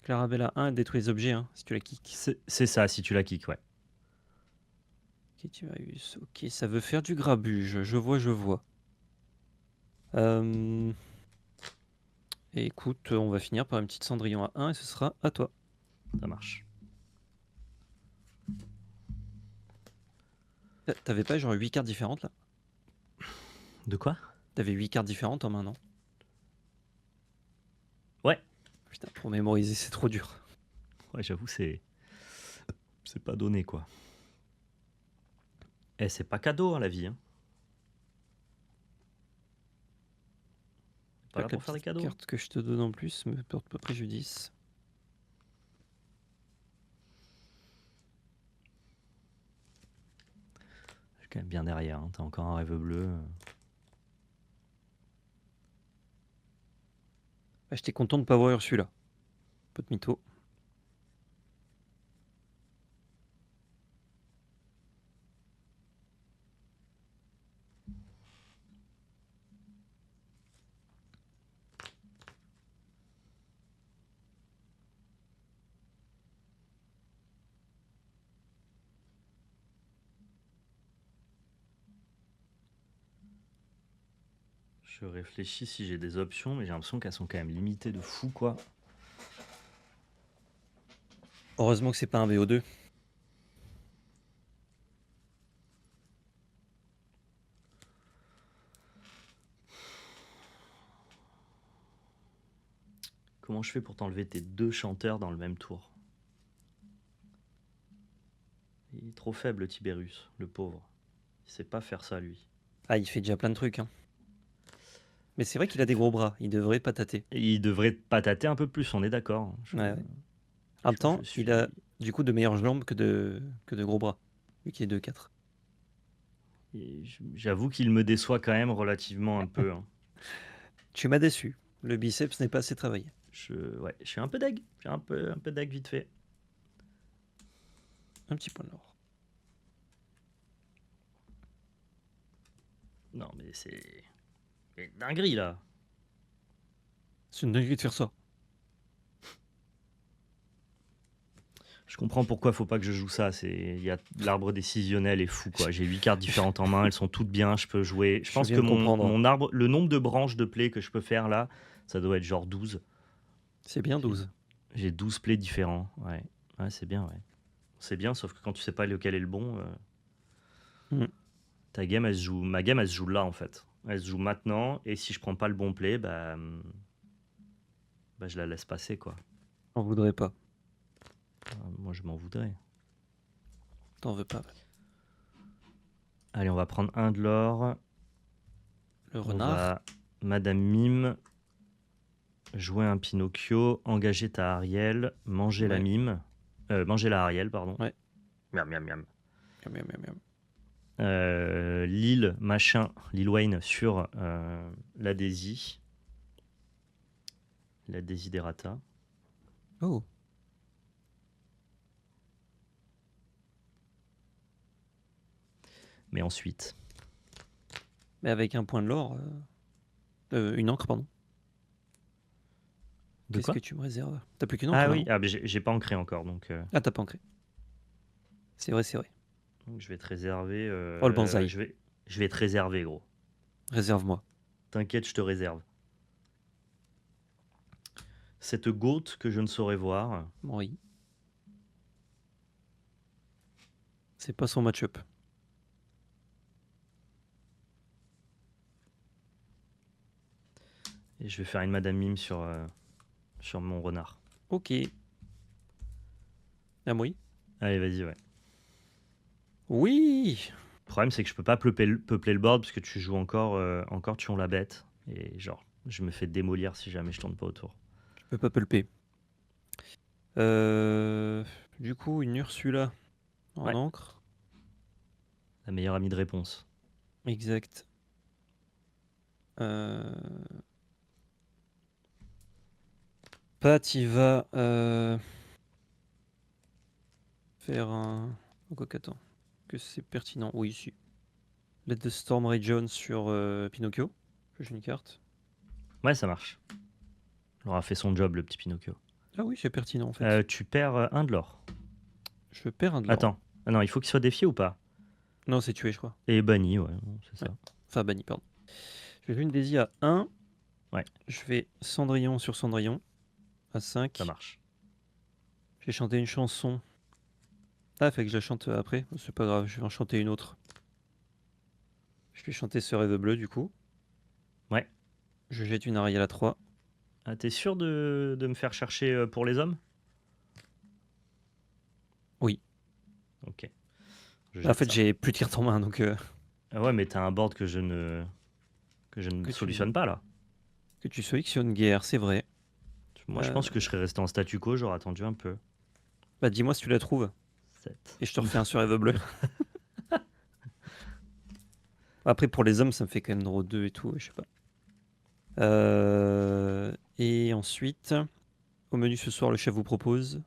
Clarabelle à 1, elle détruit les objets hein, si tu la kicks. C'est ça, si tu la kicks, ouais. Ok, tu as eu. Ok, ça veut faire du grabuge. Je vois, je vois. Et écoute, on va finir par une petite Cendrillon à 1 et ce sera à toi. Ça marche. T'avais pas genre 8 cartes différentes là? De quoi? T'avais 8 cartes différentes en main, non? Ouais. Putain, pour mémoriser, c'est trop dur. Ouais, j'avoue, c'est pas donné, quoi. Eh, c'est pas cadeau, hein, la vie. Hein. Pas là Pas que la pour faire des petite cadeaux. carte que je te donne en plus me porte pas préjudice. Je suis quand même bien derrière. Hein. T'as encore un rêve bleu. Ah, j'étais content de pas avoir Ursula. Peu de mytho. Je réfléchis si j'ai des options, mais j'ai l'impression qu'elles sont quand même limitées de fou, quoi. Heureusement que c'est pas un VO2. Comment je fais pour t'enlever tes 2 chanteurs dans le même tour? Il est trop faible, le Tiberius, le pauvre. Il sait pas faire ça, lui. Ah, il fait déjà plein de trucs. Hein. Mais c'est vrai qu'il a des gros bras. Il devrait pas tâter. Et il devrait patater un peu plus, on est d'accord. Ouais. En même temps, suis... il a du coup de meilleures jambes que de gros bras. Vu qu'il est 2-4. J'avoue qu'il me déçoit quand même relativement un peu. Hein. Tu m'as déçu. Le biceps n'est pas assez travaillé. Ouais, je suis un peu deg. J'ai un peu deg vite fait. Un petit point de l'or. Non, mais c'est une dinguerie, là. C'est une dinguerie de faire ça. Je comprends pourquoi faut pas que je joue ça. L'arbre décisionnel est fou, quoi. J'ai 8 cartes différentes en main, elles sont toutes bien, je peux jouer. Je pense viens que de comprendre. mon arbre, le nombre de branches de play que je peux faire là, ça doit être genre 12. C'est bien 12. J'ai 12 plays différents, ouais. Ouais, c'est bien, ouais. C'est bien, sauf que quand tu sais pas lequel est le bon, ta game, ma game, elle se joue là, en fait. Elle se joue maintenant, et si je prends pas le bon play, bah je la laisse passer, quoi. J'en voudrais pas. Moi, je m'en voudrais. T'en veux pas. Allez, on va prendre un de l'or. Le renard. Madame Mime, jouer un Pinocchio, engager ta Ariel, manger la Mime. Manger la Ariel, pardon. Ouais. Miam, miam, miam. Miam, miam, miam, miam. Lil Wayne sur la Daisy. La Desiderata. Oh. Mais ensuite. Mais avec un point de l'or. Une encre, pardon. Qu'est-ce que tu me réserves? T'as plus qu'une encre? Ah oui, j'ai pas ancré encore. Donc, Ah, t'as pas ancré. C'est vrai, c'est vrai. Donc je vais te réserver. Oh, le bonsaï. Je vais te réserver, gros. Réserve-moi. T'inquiète, je te réserve. Cette goutte que je ne saurais voir. Oui. C'est pas son match-up. Et je vais faire une Madame Mime sur mon renard. Ok. Ah oui. Allez, vas-y, ouais. Oui. Le problème, c'est que je peux pas peupler le board parce que tu joues encore tuons la bête. Et genre, je me fais démolir si jamais je tourne pas autour. Je peux pas pulper. Du coup, une Ursula en encre. La meilleure amie de réponse. Exact. Euh, Pat, il va faire un. Oh, quoi qu'attends. Que c'est pertinent. Oui, ici. Let the Storm Rage On sur Pinocchio. J'ai une carte. Ouais, ça marche. Il aura fait son job, le petit Pinocchio. Ah oui, c'est pertinent en fait. Tu perds un de l'or. Je perds un de l'or. Attends. Ah non, il faut qu'il soit défié ou pas? Non, c'est tué, je crois. Et banni, ouais, c'est Ouais. ça. Enfin, banni, pardon. Je vais une Daisy à 1. Ouais, Je fais Cendrillon sur Cendrillon à ça 5. marche. J'ai chanté une chanson. Ah, fait que je la chante après. C'est pas grave, je vais en chanter une autre. Je vais chanter ce rêve bleu du coup. Ouais. Je jette une Ariel à 3. Ah, t'es sûr de me faire chercher pour les hommes? Oui. Ok. Je En jette fait, ça. j'ai plus de cartes en main donc Ah ouais, mais t'as un board que je ne que solutionne pas là. tu sélectionnes guerre, c'est vrai. Moi, je Euh, pense que je serais resté en statu quo, j'aurais attendu un peu. Bah dis-moi si tu la trouves 7. et je te refais un sur rêve bleu. Après pour les hommes, ça me fait quand même draw 2 et tout, je sais pas. Et ensuite, au menu ce soir, le chef vous propose.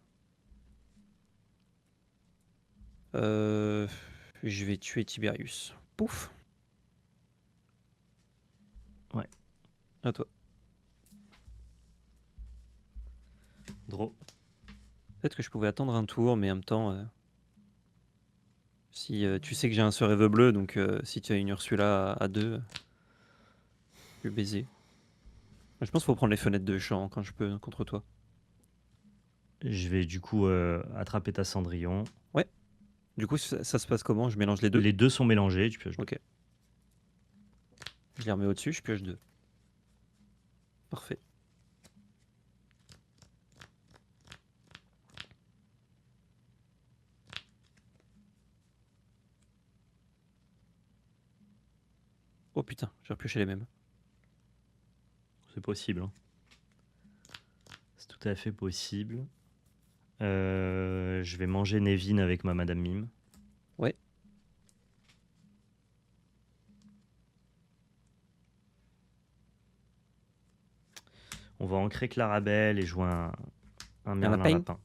Euh, je vais tuer Tiberius. Pouf. Ouais. À toi. Draw. Peut-être que je pouvais attendre un tour, mais en même temps, si tu sais que j'ai un sur rêve bleu, donc si tu as une Ursula à 2, je vais baiser. Je pense qu'il faut prendre les fenêtres de champ quand je peux contre toi. Je vais du coup attraper ta Cendrillon. Ouais. Du coup, ça se passe comment? Je mélange les deux? Les deux sont mélangés, tu pioches deux. Ok. Je les remets au-dessus, je pioche 2. Parfait. Oh putain, j'ai repioché les mêmes. C'est possible. Hein. C'est tout à fait possible. Je vais manger Nevin avec ma Madame Mime. Ouais. On va ancrer Clarabelle et jouer un Merlin lapin? lapin.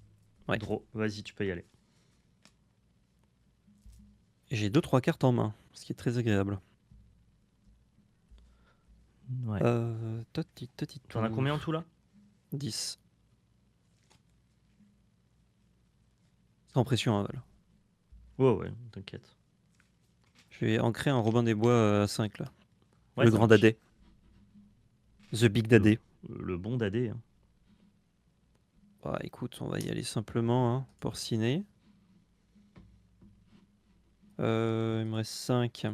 Ouais. Draw, vas-y, tu peux y aller. Et j'ai 2-3 cartes en main, ce qui est très agréable. Ouais. Toti T'en as tout. combien en tout là? 10. Sans pression, hein, Val. Ouais, t'inquiète. Je vais ancrer un Robin des Bois à 5 là. Ouais, Le ça grand marche. dadé. The Big Daddy. Le bon dadé. Hein. Bah écoute, on va y aller simplement, hein, porciné. Il me reste 5.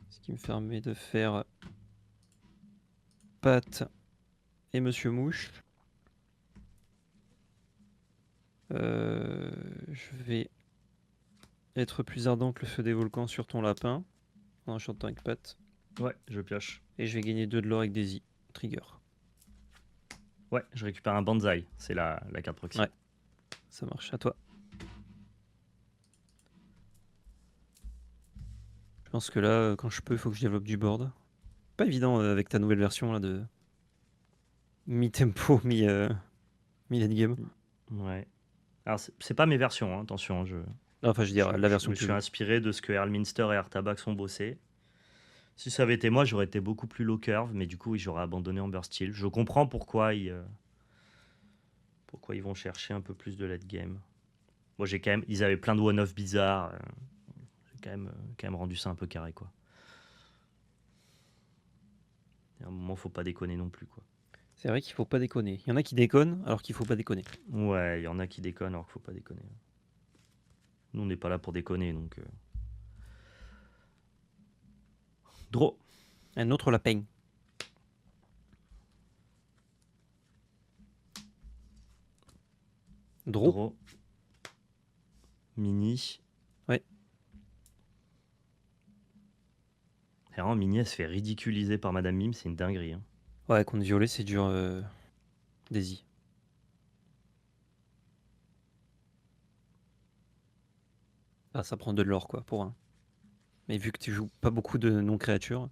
Ce qui me permet de faire Pat et Monsieur Mouche. Je vais être plus ardent que le feu des volcans sur ton lapin en chantant avec Pat. Ouais, je pioche. Et je vais gagner 2 de l'or avec Daisy. Trigger. Ouais, je récupère un Banzai. C'est la carte proxy. Ouais. Ça marche, à toi. Je pense que là, quand je peux, il faut que je développe du board. Pas évident avec ta nouvelle version là de mi-tempo, mi-late game. Ouais. Alors, c'est pas mes versions, hein, attention. Enfin, je veux dire, la Je version me que tu suis joues. inspiré de ce que Earl Minster et Artabax ont bossé. Si ça avait été moi, j'aurais été beaucoup plus low curve, mais du coup, oui, j'aurais abandonné Amber Steel. Je comprends pourquoi ils vont chercher un peu plus de late game. Moi, ils avaient plein de one-off bizarres. J'ai quand même rendu ça un peu carré, quoi. Et à un moment, faut pas déconner non plus, quoi. C'est vrai qu'il faut pas déconner. Il y en a qui déconnent alors qu'il faut pas déconner. Ouais, il y en a qui déconnent alors qu'il faut pas déconner. Nous, on n'est pas là pour déconner, donc. Draw. Un autre lapin. Draw. Draw. Mini. Ouais. Et vraiment, Mini, elle se fait ridiculiser par Madame Mime, c'est une dinguerie. Hein. Ouais, contre violet, c'est dur. Daisy. Ah, ça prend de l'or quoi pour un. Mais vu que tu joues pas beaucoup de non-créatures.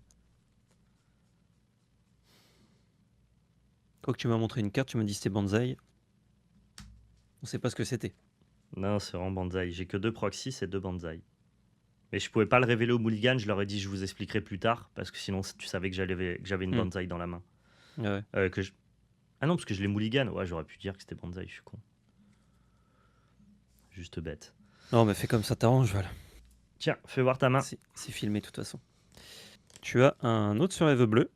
Quoi que tu m'as montré une carte, tu m'as dit c'était Banzai. On sait pas ce que c'était. Non, c'est vraiment Banzai. J'ai que 2 proxys, c'est 2 Banzai. Mais je pouvais pas le révéler au Mulligan, je leur ai dit je vous expliquerai plus tard, parce que sinon tu savais que j'avais une Hmm. Banzai dans la main. Ouais. Ah non, parce que je l'ai Mulligan. Ouais, j'aurais pu dire que c'était Banzai, je suis con. Juste bête. Non, mais fais comme ça t'arrange, voilà. Tiens, fais voir ta main. C'est filmé de toute façon. Tu as un autre sur Eve bleu.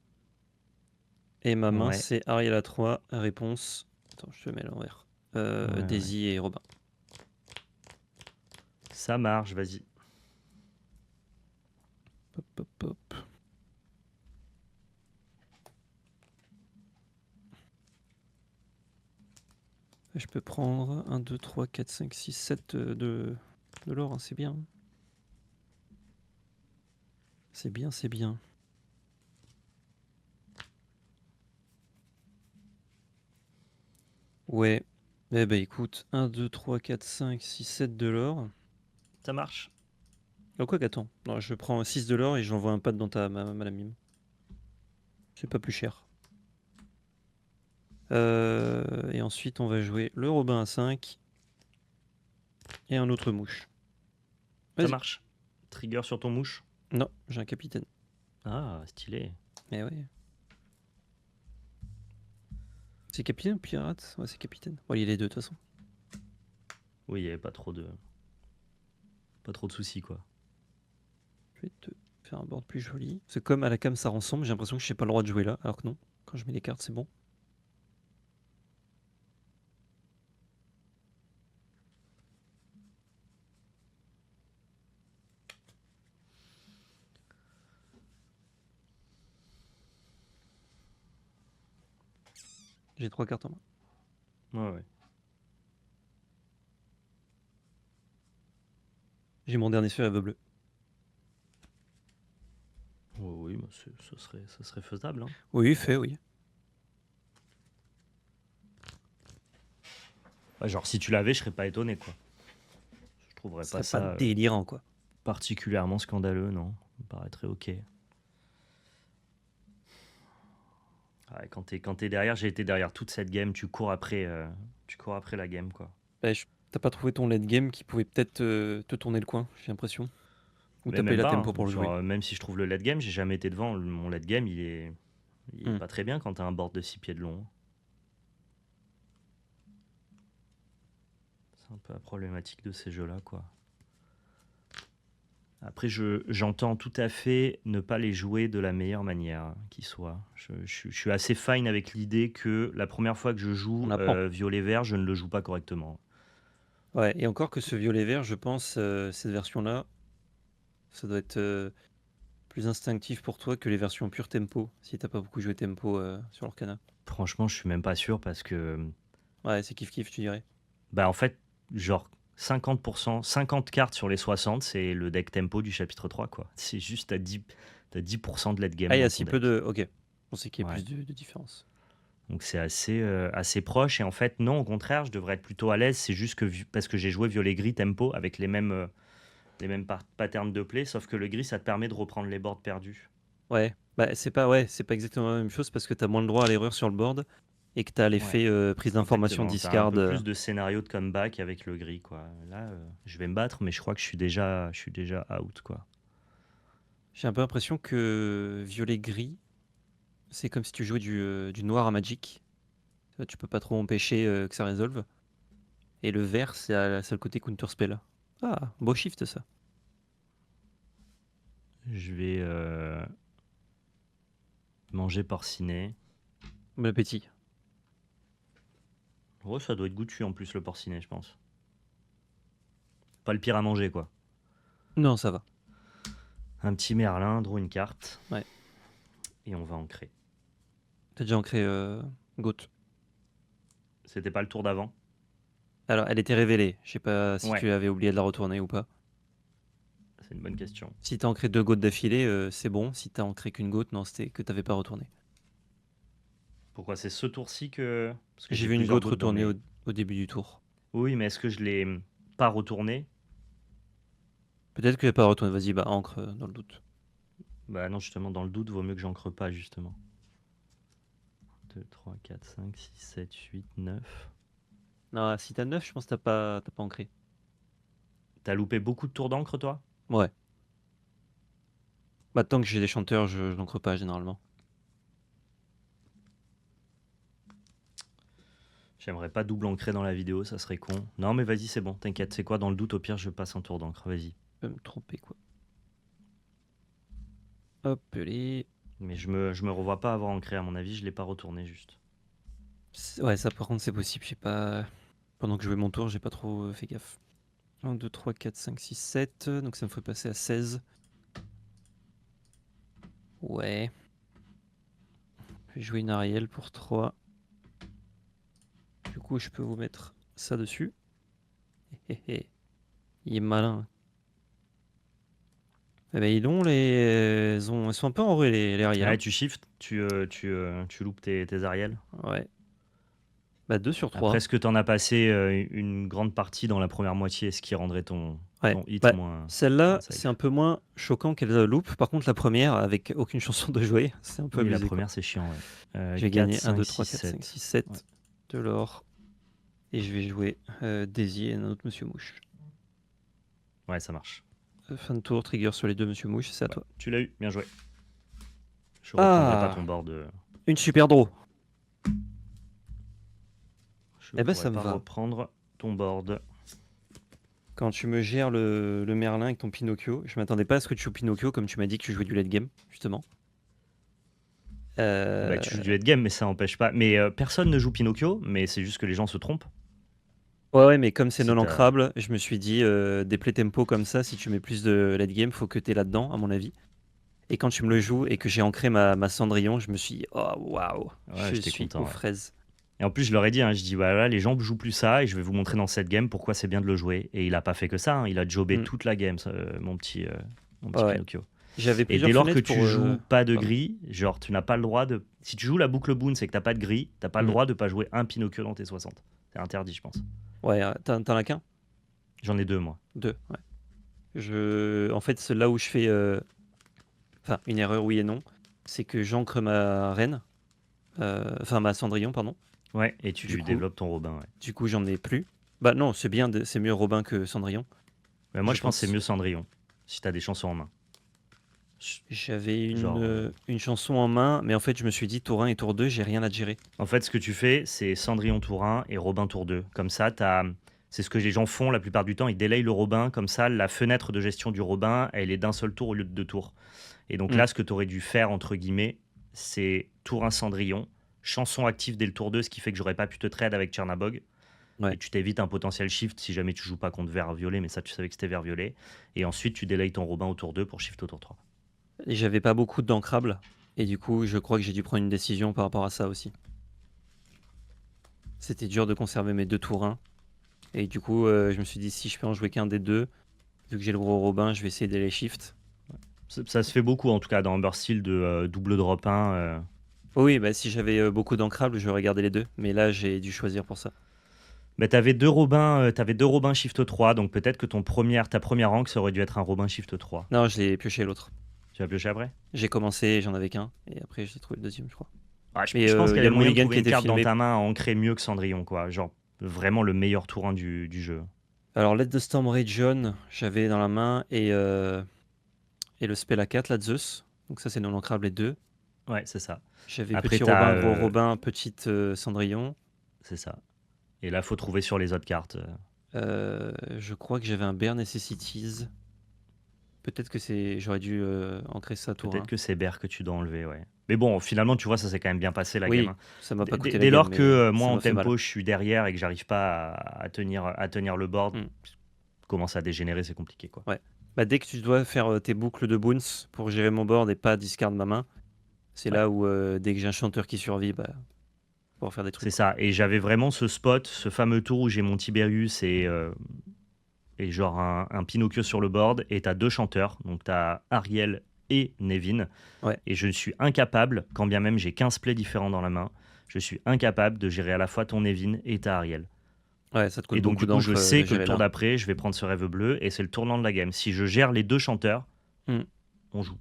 Et ma main, Ouais, c'est Ariel à 3. Réponse. Attends, je te mets à l'envers. ouais. Daisy et Robin. Ça marche, vas-y. Hop, hop, hop. Je peux prendre 1, 2, 3, 4, 5, 6, 7 de l'or, hein, c'est bien. C'est bien, c'est bien. Ouais. Eh ben écoute, 1, 2, 3, 4, 5, 6, 7 de l'or. Ça marche. Oh, quoi qu'attends. Non, je prends 6 de l'or et j'envoie un pad dans ta mime. C'est pas plus cher. Et ensuite, on va jouer le Robin à 5 et un autre mouche. Ça Vas-y. marche. Trigger sur ton mouche. Non, j'ai un capitaine. Ah, stylé. Mais ouais. C'est capitaine ou pirate? Ouais, c'est capitaine. Bon, il est les deux de toute façon. Oui, il n'y avait pas trop de soucis, quoi. Je vais te faire un board plus joli. C'est comme à la cam ça ressemble, j'ai l'impression que je n'ai pas le droit de jouer là, alors que non. Quand je mets les cartes, c'est bon. J'ai 3 cartes en main. Ouais, ouais. J'ai mon dernier sur Eve bleu. Oui, bah, ce serait faisable. Hein. Oui, fait, oui. Ouais, genre, si tu l'avais, je serais pas étonné, quoi. Je trouverais Ce pas serait pas ça délirant, quoi. particulièrement scandaleux, non. Ça me paraîtrait ok. Ouais, quand t'es derrière, j'ai été derrière toute cette game, tu cours après la game, quoi. Bah, t'as pas trouvé ton late game qui pouvait peut-être te tourner le coin, j'ai l'impression. Ou Mais t'as payé même la pas, tempo hein. pour le Genre, jouer. même si je trouve le late game, j'ai jamais été devant. Mon late game, il est Hmm. pas très bien quand t'as un board de 6 pieds de long. C'est un peu la problématique de ces jeux-là, quoi. Après, j'entends tout à fait ne pas les jouer de la meilleure manière qui soit. Je suis assez fine avec l'idée que la première fois que je joue On apprend. violet-vert, je ne le joue pas correctement. Ouais, et encore que ce violet vert, je pense, cette version-là, ça doit être plus instinctif pour toi que les versions pure tempo, si t'as pas beaucoup joué tempo sur l'Orcana. Franchement, je suis même pas sûr parce que, Ouais, c'est kiff-kiff, tu dirais. bah en fait, genre 50%, 50 cartes sur les 60, c'est le deck tempo du chapitre 3, quoi. C'est juste t'as 10% de late game Ah, il y dans a ton si peu deck. de. Ok. On sait qu'il y a Ouais. plus de différence. Donc c'est assez proche. Et en fait, non, au contraire, je devrais être plutôt à l'aise. C'est juste que parce que j'ai joué violet-gris tempo avec les mêmes patterns de play, sauf que le gris, ça te permet de reprendre les boards perdus. Ouais. Bah, c'est pas exactement la même chose parce que t'as moins le droit à l'erreur sur le board et que t'as Ouais, l'effet prise d'information exactement. T'as un discard. peu plus de scénario de comeback avec le gris, quoi. Là, je vais me battre, mais je crois que je suis déjà out, quoi. J'ai un peu l'impression que violet-gris, c'est comme si tu jouais du noir à Magic. Tu peux pas trop empêcher que ça résolve. Et le vert, c'est le côté counterspell. Ah, beau shift ça. Je vais manger porcinet. Bon appétit. Oh, ça doit être goûtu en plus, le porcinet, je pense. Pas le pire à manger, quoi. Non, ça va. Un petit merlin, draw une carte. Ouais. Et on va ancrer. T'as déjà ancré Goat. C'était pas le tour d'avant? Alors, elle était révélée. Je sais pas si Ouais, tu avais oublié de la retourner ou pas. c'est une bonne question. Si t'as ancré 2 Goats d'affilée, c'est bon. Si t'as ancré qu'une Goat, non, c'était que t'avais pas retourné. Pourquoi c'est ce tour-ci que... Parce que J'ai j'ai vu une plusieurs Goat goats dans retourner mes... au, au début du tour. Oui, mais est-ce que je l'ai pas retourné? Peut-être que j'ai pas retourné. Vas-y, bah ancre dans le doute. Bah non, justement, dans le doute, vaut mieux que j'ancre pas, justement. 2, 3, 4, 5, 6, 7, 8, 9. Non, si t'as 9, je pense que t'as pas ancré. T'as loupé beaucoup de tours d'encre, toi? Ouais. Bah, tant que j'ai des chanteurs, je n'ancre pas généralement. J'aimerais pas double ancrer dans la vidéo, ça serait con. Non, mais vas-y, c'est bon, t'inquiète. C'est quoi, dans le doute, au pire, je passe un tour d'encre, vas-y. Je peux me tromper, quoi. Hop, allez. Mais je me revois pas avoir ancré, à mon avis, je l'ai pas retourné juste. Ouais, ça par contre, c'est possible. J'ai pas. Pendant que je jouais mon tour, j'ai pas trop fait gaffe. 1, 2, 3, 4, 5, 6, 7. Donc ça me ferait passer à 16. Ouais. Je vais jouer une Ariel pour 3. Du coup, je peux vous mettre ça dessus. Hé, hé, hé. Il est malin. Eh ben, ils ont les. Elles sont un peu enrouées, les Ariel. Ouais, Hein. tu shifts, tu loupes tes Ariel. Ouais. Bah, 2 sur 3. Après, est-ce que t'en as passé une grande partie dans la première moitié, ce qui rendrait ton Ouais. hit Bah, moins celle-là, safe? c'est un peu moins choquant qu'elle loupe. Par contre, la première, avec aucune chanson de jouer, c'est un peu Oui, la abusé. Quoi. première, c'est chiant, ouais. Je vais 4, gagner 1, 5, 2, 3, 6, 4, 5, 7. 6, 7 Ouais. de l'or. Et je vais jouer Daisy et un autre Monsieur Mouche. Ouais, ça marche. Fin de tour, trigger sur les deux Monsieur Mouche, c'est à toi. Tu l'as eu, bien joué. Je reprendrai pas Ah, ton board. une super draw. Je Eh ben, pourrais ça me pas va. reprendre ton board. Quand tu me gères le Merlin avec ton Pinocchio, je m'attendais pas à ce que tu joues Pinocchio comme tu m'as dit que tu jouais du late game, justement. Bah, tu joues du late game, mais ça n'empêche pas. Mais personne ne joue Pinocchio, mais c'est juste que les gens se trompent. Ouais, mais comme c'est Si non t'as- ancrable, je me suis dit, des play tempo comme ça, si tu mets plus de late game, faut que tu es là-dedans, à mon avis. Et quand tu me le joues et que j'ai ancré ma Cendrillon, je me suis dit, oh waouh, Ouais, je j'étais suis content, aux ouais. fraises. Et en plus, je leur ai dit, je dis, voilà, les gens jouent plus ça, et je vais vous montrer dans cette game pourquoi c'est bien de le jouer. Et il a pas fait que ça, il a jobé Mm. toute la game, ça, mon petit Ouais. Pinocchio. J'avais Et plusieurs dès lors que fenêtres tu pour, joues pas de pardon. gris, genre tu n'as pas le droit de. Si tu joues la boucle boon, c'est que t'as pas de gris, t'as pas le Mm. droit de pas jouer un Pinocchio dans tes 60. C'est interdit, je pense. Ouais, t'en as qu'un? J'en ai 2, moi. 2, ouais. En fait, c'est là où je fais. Enfin, une erreur, oui et non. C'est que j'ancre ma reine. Enfin, ma Cendrillon, pardon. Ouais, et tu Du coup- développes ton Robin, ouais. Du coup, j'en ai plus. Bah non, c'est bien, c'est mieux Robin que Cendrillon. Mais moi, Je je pense que c'est pense. mieux Cendrillon, si t'as des chansons en main. J'avais Genre, une chanson en main, mais en fait, je me suis dit, tour 1 et tour 2, j'ai rien à gérer. En fait, ce que tu fais, c'est Cendrillon tour 1 et Robin tour 2. Comme ça, c'est ce que les gens font la plupart du temps. Ils délayent le Robin. Comme ça, la fenêtre de gestion du Robin, elle est d'un seul tour au lieu de 2 tours. Et donc là, ce que tu aurais dû faire, entre guillemets, c'est tour 1 Cendrillon, chanson active dès le tour 2, ce qui fait que j'aurais pas pu te trade avec Chernabog. Ouais. Et tu t'évites un potentiel shift si jamais tu joues pas contre vert violet, mais ça, tu savais que c'était vert violet. Et ensuite, tu délayes ton Robin au tour 2 pour shift au tour 3. Et j'avais pas beaucoup d'ancrable. Et du coup, je crois que j'ai dû prendre une décision par rapport à ça aussi. C'était dur de conserver mes 2 tours 1. Et du coup, je me suis dit, si je peux en jouer qu'un des deux, vu que j'ai le gros Robin, je vais essayer d'aller shift. Ça se fait beaucoup, en tout cas, dans Amber Steel, de double drop 1. Oui, bah, si j'avais beaucoup d'ancrable, j'aurais gardé les deux. Mais là, j'ai dû choisir pour ça. Bah, t'avais deux Robins Shift 3, donc peut-être que ta première rank, ça aurait dû être un Robin Shift 3. Non, je l'ai pioché l'autre. Tu vas piocher après? J'ai commencé, j'en avais qu'un. Et après, j'ai trouvé le deuxième, je crois. Je Mais, pense qu'il y y a avait moyen de Mulligan trouver qui une était carte dans filmé. ta main à ancrer mieux que Cendrillon, quoi. Genre, vraiment le meilleur tour 1 du jeu. Alors, Let the Storm Rage On, j'avais dans la main. Et le spell à 4, la Zeus. Donc ça, c'est non ancrable les deux. Ouais, c'est ça. J'avais Après, petit t'as, Robin, gros Robin, petite Cendrillon. C'est ça. Et là, faut trouver sur les autres cartes. Je crois que j'avais un Bare Necessities. Peut-être que j'aurais dû ancrer ça tour 1. Peut-être que c'est Bear que tu dois enlever, ouais. Mais bon, finalement, tu vois, ça s'est quand même bien passé la Oui, game. ça m'a pas coûté la Dès lors game, que mais moi, ça en m'a fait mal. tempo, je suis derrière et que j'arrive pas à tenir le board, commence à dégénérer, c'est compliqué, quoi. Ouais. Bah, dès que tu dois faire tes boucles de boons pour gérer mon board et pas discard ma main, c'est là où dès que j'ai un chanteur qui survit, bah, pour faire des trucs. C'est ça. Et j'avais vraiment ce spot, ce fameux tour où j'ai mon Tiberius et genre un Pinocchio sur le board. Et t'as deux chanteurs. Donc t'as Ariel et Nevin. Ouais. Et je suis incapable, quand bien même j'ai 15 plays différents dans la main, je suis incapable de gérer à la fois ton Nevin et ta Ariel. Ouais, ça te Et coûte donc, beaucoup du coup, je d'encre sais de que le gérer tour là. d'après, je vais prendre ce rêve bleu et c'est le tournant de la game. Si je gère les 2 chanteurs, Hmm. on joue.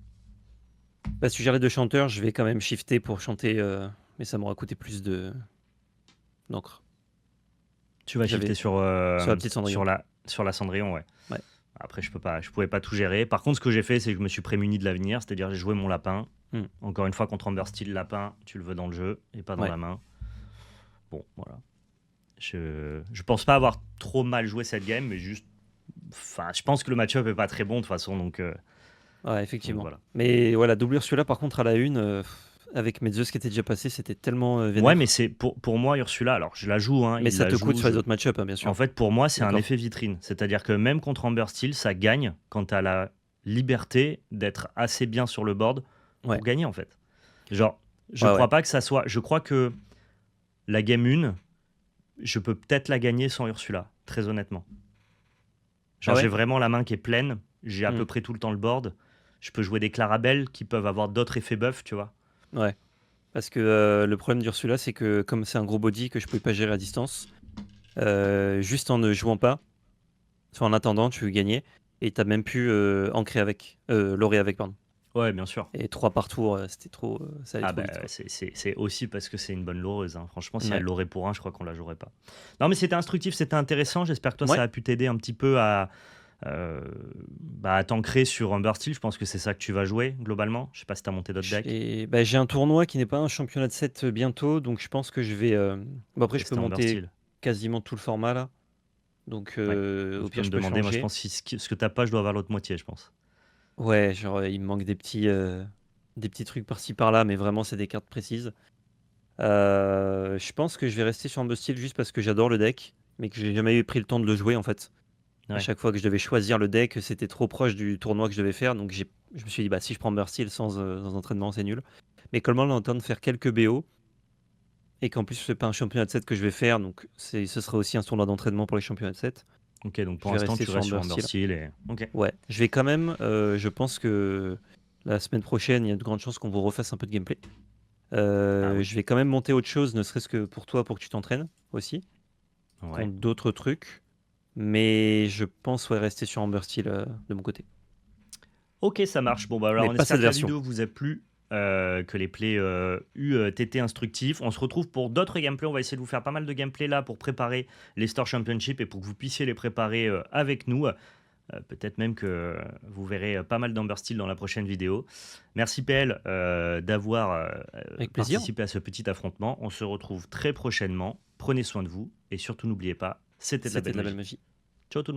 Bah, si je gère les deux chanteurs, je vais quand même shifter pour chanter, mais ça m'aura coûté plus d'encre. Tu vas shifter J'avais sur la petite Cendrillon. sur la Cendrillon, ouais. Ouais. Après, je pouvais pas tout gérer. Par contre, ce que j'ai fait, c'est que je me suis prémuni de l'avenir, c'est-à-dire j'ai joué mon lapin. Hmm. Encore une fois, contre Amber Steel, lapin, tu le veux dans le jeu et pas dans Ouais. la main. Bon, voilà. Je pense pas avoir trop mal joué cette game, mais juste. Enfin, je pense que le match-up est pas très bon de toute façon, Ouais, donc effectivement. voilà. Mais voilà, doublure celui-là, par contre, à la une, avec mes Zeus qui étaient déjà passés, c'était tellement Ouais, vénère. mais c'est pour moi, Ursula, alors je la joue, hein, Mais il ça la te coûte joue. sur les autres match-up, hein, bien En sûr. fait, pour moi, c'est un D'accord. effet vitrine. C'est-à-dire que même contre Amber Steel, ça gagne quand tu as la liberté d'être assez bien sur le board Ouais. pour gagner, en fait. Genre, je Ouais, crois ouais. pas que ça soit. Je crois que la game 1, je peux peut-être la gagner sans Ursula, très honnêtement. Ah Genre, j'ai ouais? vraiment la main qui est pleine, j'ai à Hmm. peu près tout le temps le board. Je peux jouer des Clarabelle qui peuvent avoir d'autres effets buff, tu vois. Ouais. Parce que le problème d'Ursula, c'est que comme c'est un gros body que je pouvais pas gérer à distance, juste en ne jouant pas, enfin en attendant, tu gagnais. Et t'as même pu ancrer avec, lorer avec, pardon. Ouais, bien sûr. Et 3 par tour, c'était trop, ça allait Ah trop bah, vite, quoi. c'est aussi parce que c'est une bonne loreuse, hein. Franchement, si elle Ouais. l'aurait pour un, je crois qu'on la jouerait pas. Non, mais c'était instructif, c'était intéressant. J'espère que toi, Ouais. ça a pu t'aider un petit peu euh, à t'ancrer sur Humber Steel. Je pense que c'est ça que tu vas jouer globalement. Je sais pas si tu as monté d'autres decks. J'ai un tournoi qui n'est pas un championnat de 7 bientôt, donc je pense que je vais. Bon, après, je peux Tester Humber monter Steel. quasiment tout le format là. Donc, Ouais. au Tu peux pire, me je peux demander, moi je changer. pense que ce que t'as pas, je dois avoir l'autre moitié, je pense. Ouais, genre, il me manque des petits trucs par-ci par-là, mais vraiment, c'est des cartes précises. Je pense que je vais rester sur Steel juste parce que j'adore le deck, mais que j'ai jamais eu pris le temps de le jouer en fait. À Ouais. chaque fois que je devais choisir le deck, c'était trop proche du tournoi que je devais faire, donc je me suis dit, bah si je prends Steel sans entraînement, c'est nul. Mais comme on est en train de faire quelques BO, et qu'en plus c'est pas un championnat de 7 que je vais faire, donc ce sera aussi un tournoi d'entraînement pour les championnats de 7. Ok, donc pour Je vais l'instant, rester tu sur restes sur Humber Humber Steel. Steel. Et... Ok. Ouais, je vais quand même, je pense que la semaine prochaine, il y a de grandes chances qu'on vous refasse un peu de gameplay. Ah oui. Je vais quand même monter autre chose, ne serait-ce que pour toi, pour que tu t'entraînes aussi, Ouais. contre d'autres trucs. Mais je pense rester sur Humber Steel de mon côté. Ok, ça marche. Bon, bah alors Mais on pas espère cette que la version. vidéo vous a plu, que les plays été instructifs. On se retrouve pour d'autres gameplays. On va essayer de vous faire pas mal de gameplays là pour préparer les Store Championship et pour que vous puissiez les préparer avec nous. Peut-être même que vous verrez pas mal d'Amber Steel dans la prochaine vidéo. Merci PL d'avoir Avec plaisir. participé à ce petit affrontement. On se retrouve très prochainement. Prenez soin de vous et surtout n'oubliez pas, c'était de la C'était belle de la belle magie. magie. Ciao tout le monde.